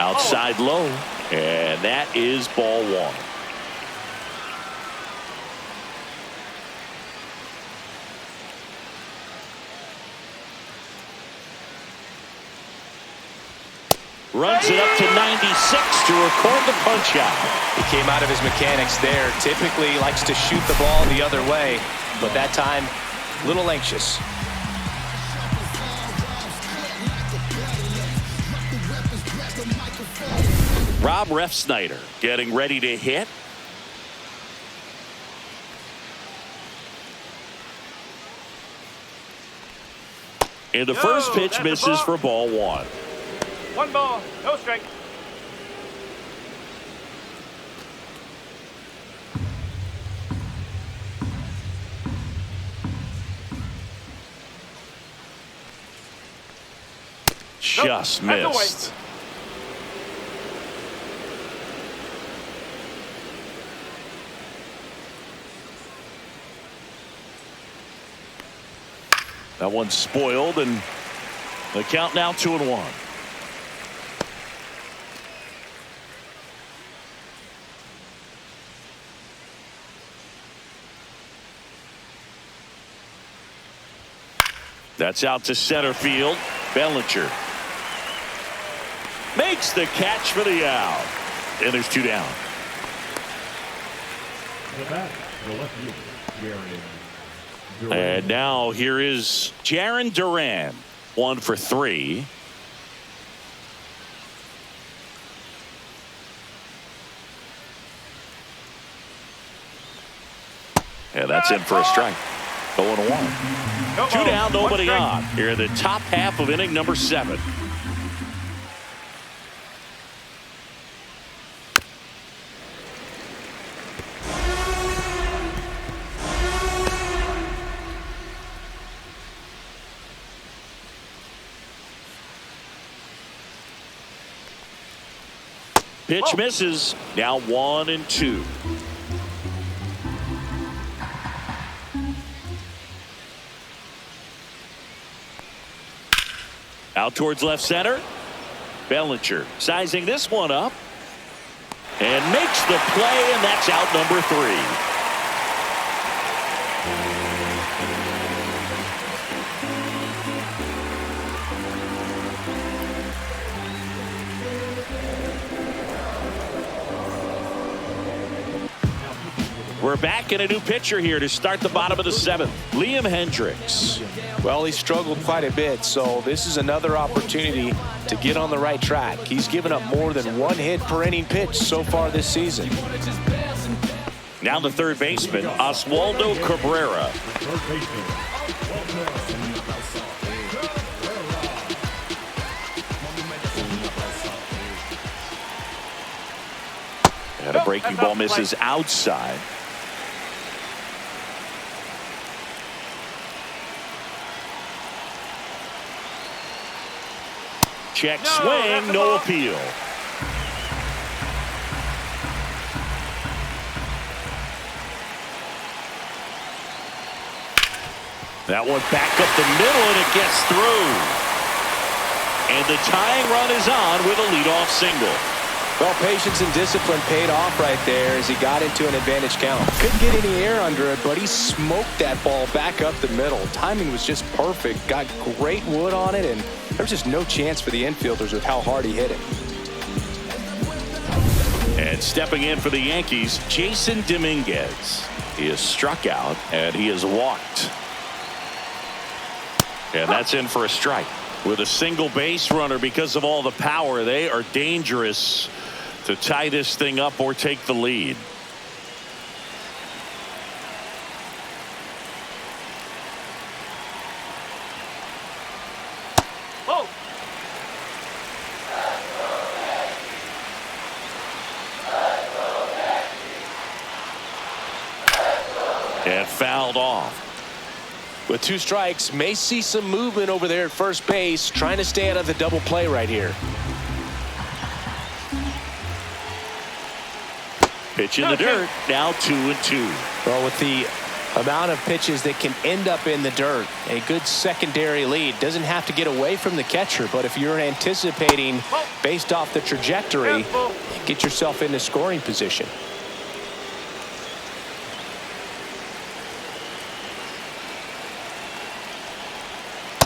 Outside low, and that is ball 1. Runs it up to 96 to record the punch out. He came out of his mechanics there. Typically likes to shoot the ball the other way, but that time a little anxious. Rob Refsnyder getting ready to hit. And the first pitch misses for ball 1. 1 ball, no strike. Just missed. That one's spoiled, and the count now 2-1. That's out to center field. Bellinger makes the catch for the out. And there's 2 down. And now here is Jarren Duran. 1 for 3. And that's in for a strike. 0-1. 2 down, nobody on. Here in the top half of inning number 7. Pitch misses. Now 1-2. Out towards left center. Bellinger sizing this one up and makes the play, and that's out number 3. We're back in a new pitcher here to start the bottom of the 7th. Liam Hendricks. Well, he struggled quite a bit, so this is another opportunity to get on the right track. He's given up more than 1 hit per inning pitch so far this season. Now the third baseman, Oswaldo Cabrera. Breaking ball misses outside. Check swing, no appeal. That one back up the middle, and it gets through. And the tying run is on with a leadoff single. Well, patience and discipline paid off right there as he got into an advantage count. Couldn't get any air under it, but he smoked that ball back up the middle. Timing was just perfect. Got great wood on it, and there was just no chance for the infielders with how hard he hit it. And stepping in for the Yankees, Jason Dominguez. He is struck out, and he is walked. And that's in for a strike. With a single base runner, because of all the power, they are dangerous to tie this thing up or take the lead. Oh. And fouled off. With 2 strikes, may see some movement over there at first base, trying to stay out of the double play right here. Pitch in the dirt. Now 2-2. Well, with the amount of pitches that can end up in the dirt, a good secondary lead. Doesn't have to get away from the catcher, but if you're anticipating based off the trajectory, get yourself into scoring position.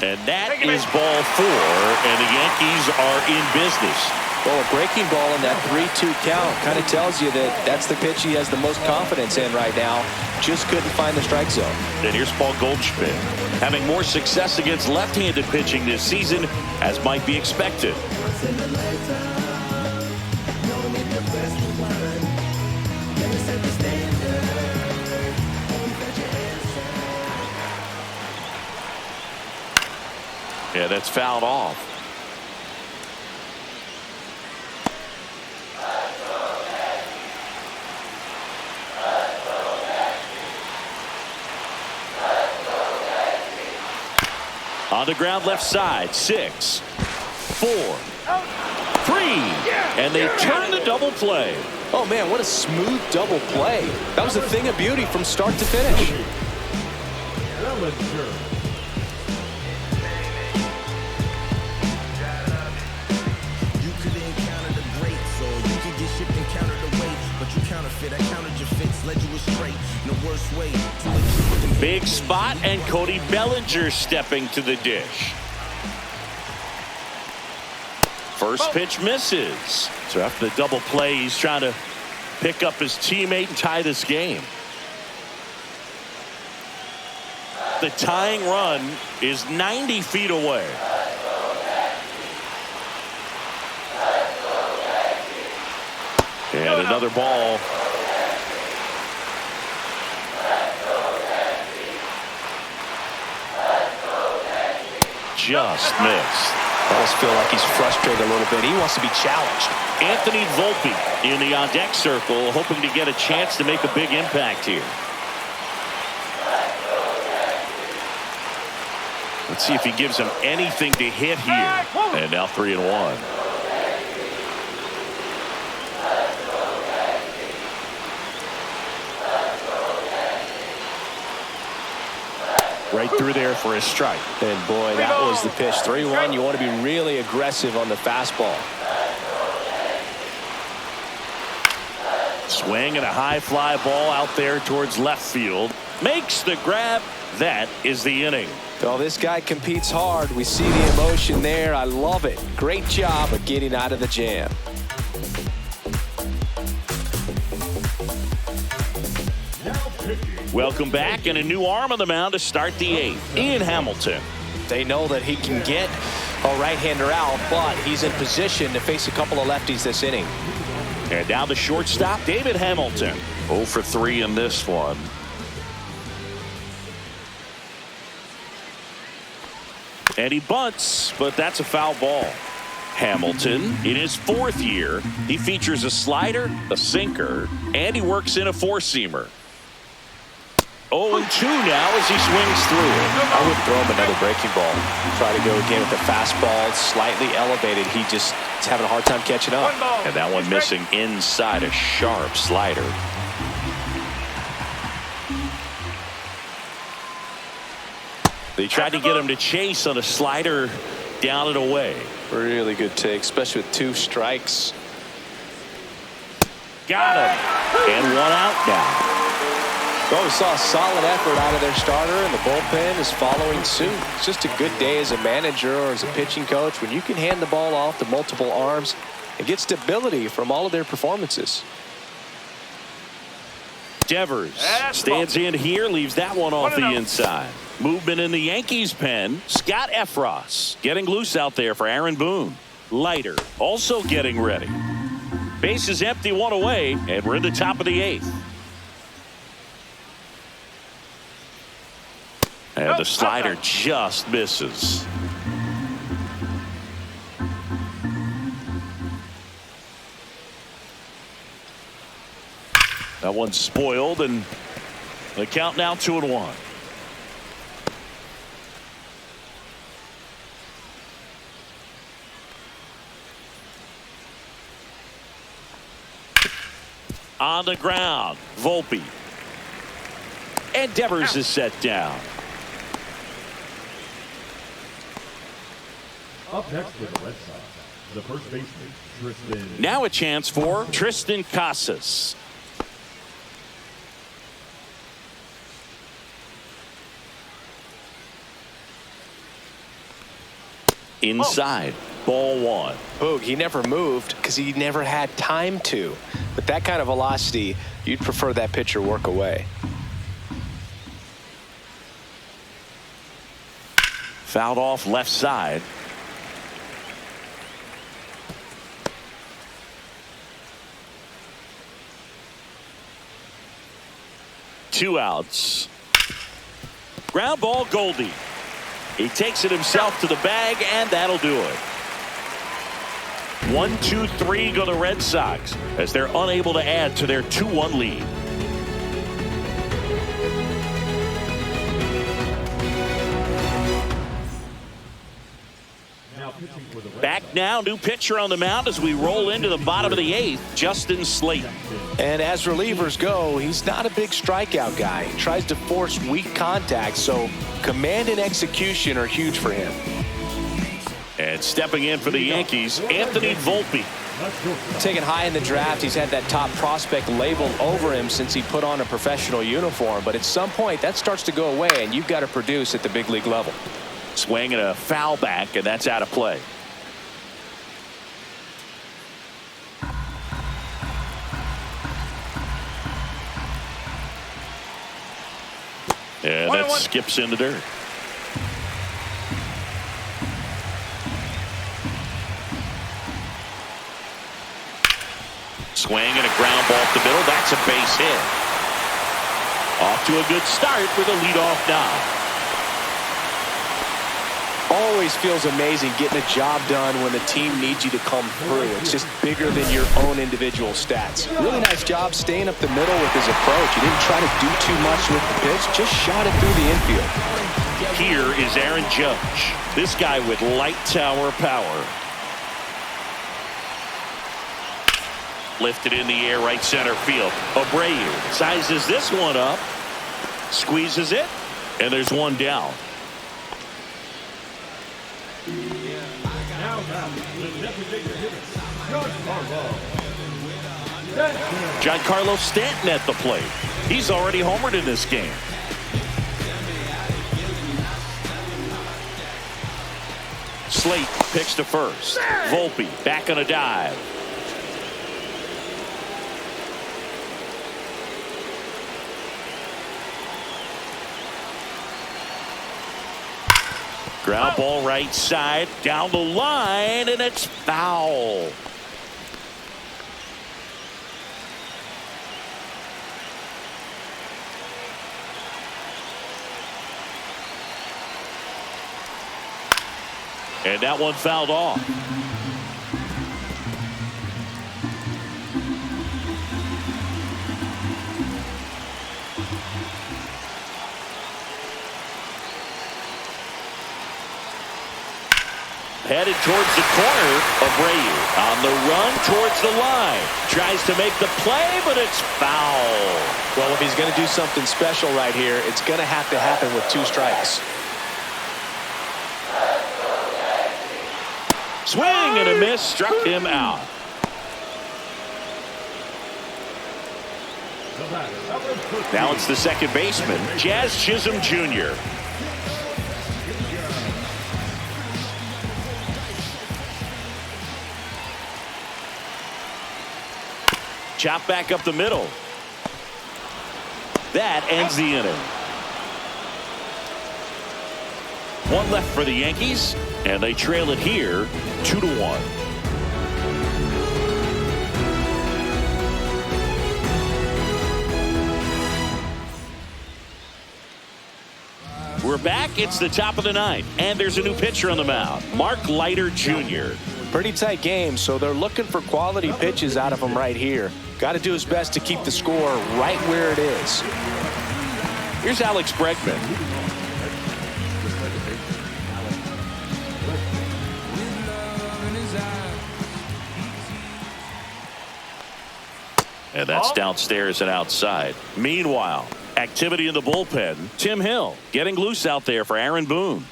And that is ball 4, and the Yankees are in business. Well, a breaking ball in that 3-2 count kind of tells you that that's the pitch he has the most confidence in right now. Just couldn't find the strike zone. And here's Paul Goldschmidt, having more success against left-handed pitching this season, as might be expected. Yeah, that's fouled off. On the ground left side, 6, 4, 3, and they turn the double play. Oh man, what a smooth double play. That was a thing of beauty from start to finish. Big spot, and Cody Bellinger stepping to the dish. First pitch misses. So after the double play, he's trying to pick up his teammate and tie this game. The tying run is 90 feet away. And another ball. Just missed. I just feel like he's frustrated a little bit. He wants to be challenged. Anthony Volpe in the on-deck circle, hoping to get a chance to make a big impact here. Let's see if he gives him anything to hit here. And now 3-1. Right through there for a strike. And boy, that was the pitch. 3-1. You want to be really aggressive on the fastball. Swing and a high fly ball out there towards left field. Makes the grab. That is the inning. Well, this guy competes hard. We see the emotion there. I love it. Great job of getting out of the jam. Welcome back, and a new arm on the mound to start the 8th. Ian Hamilton. They know that he can get a right-hander out, but he's in position to face a couple of lefties this inning. And now the shortstop, David Hamilton. 0 for 3 in this one. And he bunts, but that's a foul ball. Hamilton, in his 4th year, he features a slider, a sinker, and he works in a four-seamer. 0-2 now as he swings through it. I would throw him another breaking ball. Try to go again with the fastball, slightly elevated. He just is having a hard time catching up. And that one missing inside, a sharp slider. They tried to get him to chase on a slider down and away. Really good take, especially with 2 strikes. Got him. And 1 out now. Well, we saw a solid effort out of their starter, and the bullpen is following suit. It's just a good day as a manager or as a pitching coach when you can hand the ball off to multiple arms and get stability from all of their performances. Devers stands in here, leaves that one off the inside. Movement in the Yankees pen. Scott Efros getting loose out there for Aaron Boone. Leiter also getting ready. Base is empty, 1 away, and we're in the top of the 8th. And the slider just misses. That one's spoiled, and the count now 2-1. On the ground, Volpe. And Devers is set down. Up next for the Red Sox, the first baseman, Tristan. Now a chance for Tristan Casas. Inside, ball 1. Boog, he never moved because he never had time to. With that kind of velocity, you'd prefer that pitcher work away. Fouled off left side. Two outs. Ground ball, Goldie. He takes it himself to the bag, and that'll do it. 1-2-3 go the Red Sox as they're unable to add to their 2-1 lead. Back now, new pitcher on the mound as we roll into the bottom of the 8th, Justin Slate. And as relievers go, he's not a big strikeout guy. He tries to force weak contact, so command and execution are huge for him. And stepping in for the Yankees, Anthony Volpe. Taken high in the draft, he's had that top prospect labeled over him since he put on a professional uniform. But at some point, that starts to go away, and you've got to produce at the big league level. Swing and a foul back, and that's out of play. And that skips into dirt. Swing and a ground ball up the middle. That's a base hit. Off to a good start with a leadoff knock. Always feels amazing getting a job done when the team needs you to come through. It's just bigger than your own individual stats. Really nice job staying up the middle with his approach. He didn't try to do too much with the pitch, just shot it through the infield. Here is Aaron Judge. This guy with light tower power. Lifted in the air, right center field. Abreu sizes this one up, squeezes it, and there's one down. Giancarlo Stanton at the plate. He's already homered in this game. Slate picks to first. Volpe back on a dive. Ground ball right side, down the line, and it's foul. And that one fouled off. Headed towards the corner. Abreu on the run towards the line. Tries to make the play, but it's foul. Well, if he's going to do something special right here, it's going to have to happen with 2 strikes. Swing and a miss, struck him out. Now it's the second baseman, Jazz Chisholm Jr. Chop back up the middle. That ends the inning. 1 left for the Yankees, and they trail it here 2-1. We're back. It's the top of the 9th, and there's a new pitcher on the mound, Mark Leiter Jr. Pretty tight game, so they're looking for quality pitches out of him right here. Got to do his best to keep the score right where it is. Here's Alex Bregman. And that's downstairs and outside. Meanwhile, activity in the bullpen. Tim Hill getting loose out there for Aaron Boone.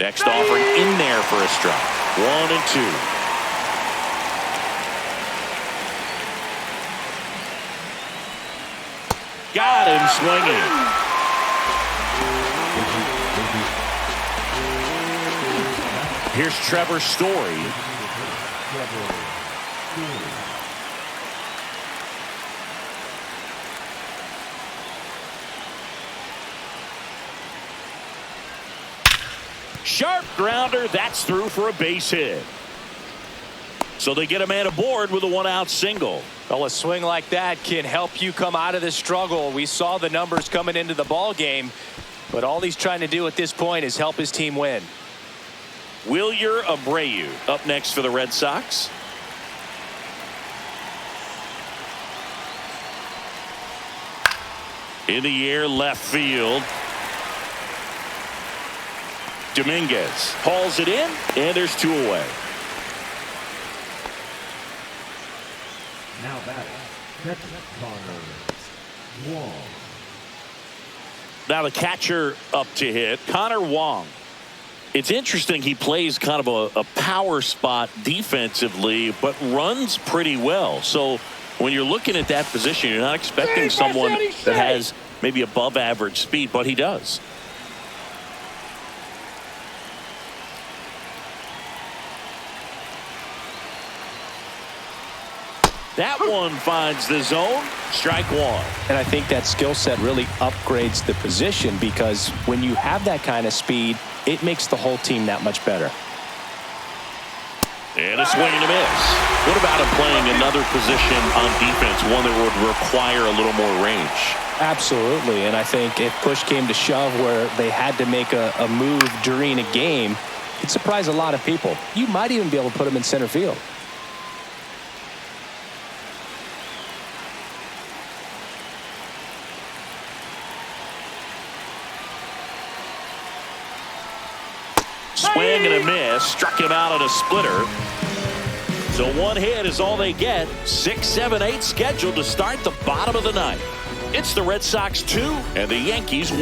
Next offering in there for a strike. 1-2. Got him swinging. Here's Trevor Story. Sharp grounder. That's through for a base hit. So they get a man aboard with a 1-out single. Well, a swing like that can help you come out of this struggle. We saw the numbers coming into the ball game, but all he's trying to do at this point is help his team win. Wilyer Abreu up next for the Red Sox. In the air, left field. Dominguez hauls it in, and there's 2 away. Now batting, Connor Wong. Now the catcher up to hit, Connor Wong. It's interesting, he plays kind of a power spot defensively, but runs pretty well. So when you're looking at that position, you're not expecting someone that has maybe above average speed, but he does. That one finds the zone. Strike 1. And I think that skill set really upgrades the position, because when you have that kind of speed, it makes the whole team that much better. And a swing and a miss. What about him playing another position on defense, one that would require a little more range? Absolutely. And I think if push came to shove where they had to make a move during a game, it'd surprise a lot of people. You might even be able to put him in center field. Swing and a miss. Struck him out on a splitter. So 1 hit is all they get. 6, 7, 8 scheduled to start the bottom of the 9th. It's the Red Sox 2 and the Yankees 1.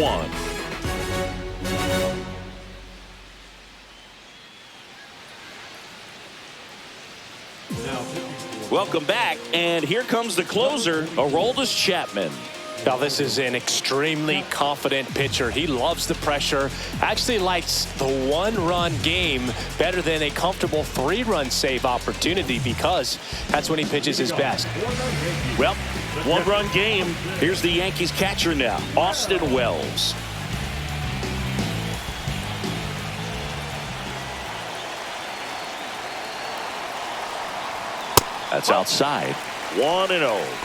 Welcome back, and here comes the closer, Aroldis Chapman. Now, this is an extremely confident pitcher. He loves the pressure. Actually likes the 1-run game better than a comfortable 3-run save opportunity, because that's when he pitches his best. Well, 1-run game. Here's the Yankees catcher now, Austin Wells. That's outside. 1-0.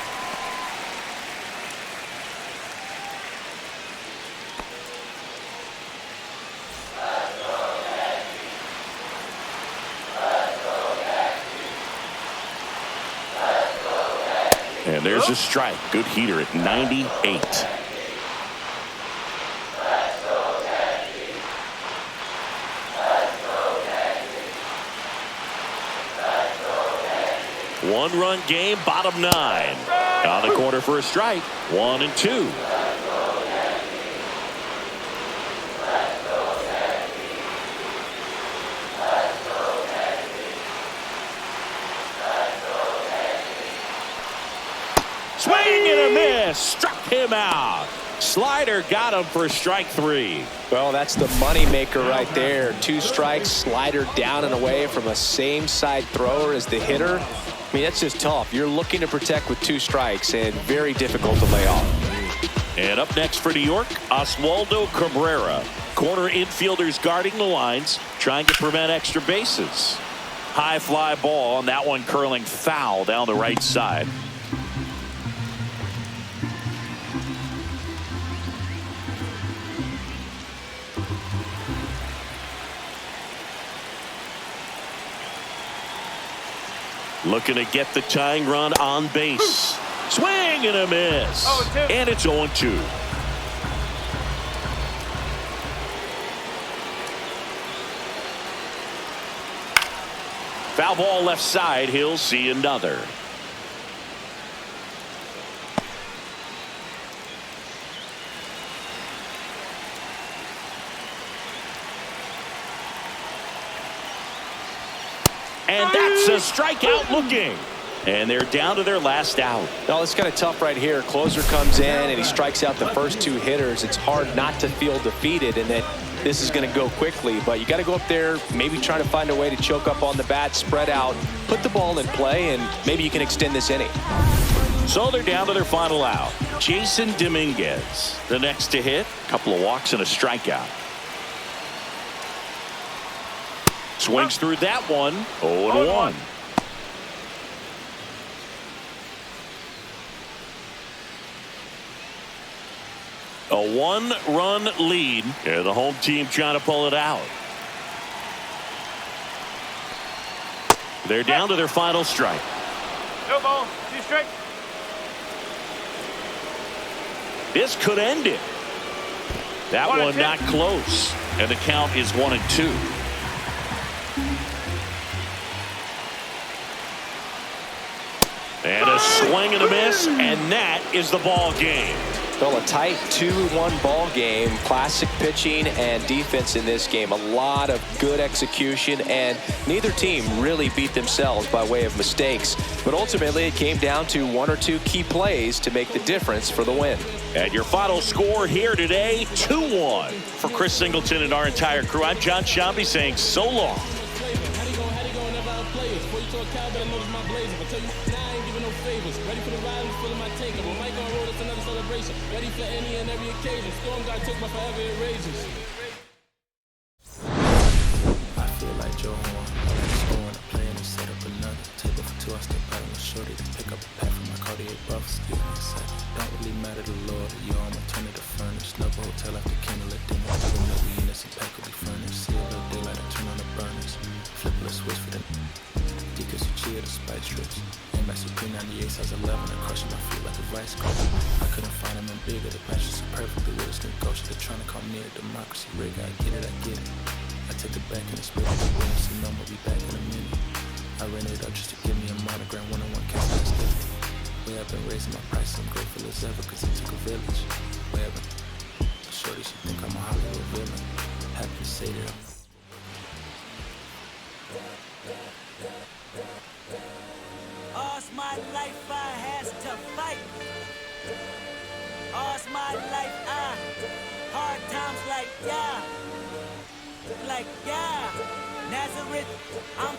And there's a strike. Good heater at 98. One-run game, bottom 9. On the corner for a strike. 1-2. Swing and a miss. Struck him out. Slider got him for strike 3. Well, that's the money maker right there. 2 strikes, slider down and away from a same side thrower as the hitter. I mean, that's just tough. You're looking to protect with 2 strikes and very difficult to lay off. And up next for New York, Oswaldo Cabrera. Corner infielders guarding the lines, trying to prevent extra bases. High fly ball, and that one curling foul down the right side. Looking to get the tying run on base. Swing and a miss. 0-2. And it's 0-2. Foul ball left side. He'll see another. And that's a strikeout looking. And they're down to their last out. Well, it's kind of tough right here. Closer comes in and he strikes out the first 2 hitters. It's hard not to feel defeated and that this is going to go quickly. But you got to go up there, maybe trying to find a way to choke up on the bat, spread out, put the ball in play, and maybe you can extend this inning. So they're down to their final out. Jason Dominguez, the next to hit. A couple of walks and a strikeout. Swings through that one. 0-1. A 1-run lead. And the home team trying to pull it out. They're down to their final strike. No ball. 2 strikes. This could end it. That 1-2. one not close. And the count is 1-2. And a swing and a miss, and that is the ball game. Well, a tight 2-1 ball game. Classic pitching and defense in this game. A lot of good execution, and neither team really beat themselves by way of mistakes. But ultimately, it came down to 1 or 2 key plays to make the difference for the win. And your final score here today, 2-1. For Chris Singleton and our entire crew, I'm John Shambi saying so long. Ready for the ride and feeling my take. I'm a mic on road, it's another celebration. Ready for any and every occasion. Storm God took my forever, it rages. I feel like Joe Horn. I like scoring, I'm playing to set up another. Table for 2, I step out on the shorty to pick up a pack from my cardiac buffs. Get me excited. Don't really matter to Lord. Yo, I'm a turn it to furnace. Snub hotel after candle at dinner. When the we in this and pack will be furnished. See a little daylight, I turn on the burners. Flip a switch for them. Deacons who cheer the spike strips. Back Supreme 98, size 11, and crushing my feet like a vice grip. I couldn't find them in bigger, the passion so perfectly with a sneak ghost. They're trying to come near democracy. Rig, I get it, I get it. I take it back in the spirit of the wind, so no, we'll be back in a minute. I ran it up just to give me a monogram, 1-on-1 cast, that's different. Way I've been raising my prices, I'm grateful as ever, cause it took a village. Way I've been, shorty should think I'm a Hollywood villain. Happy to say that I'm All's my life I has to fight. All's my life hard times like yeah. Nazareth, I'm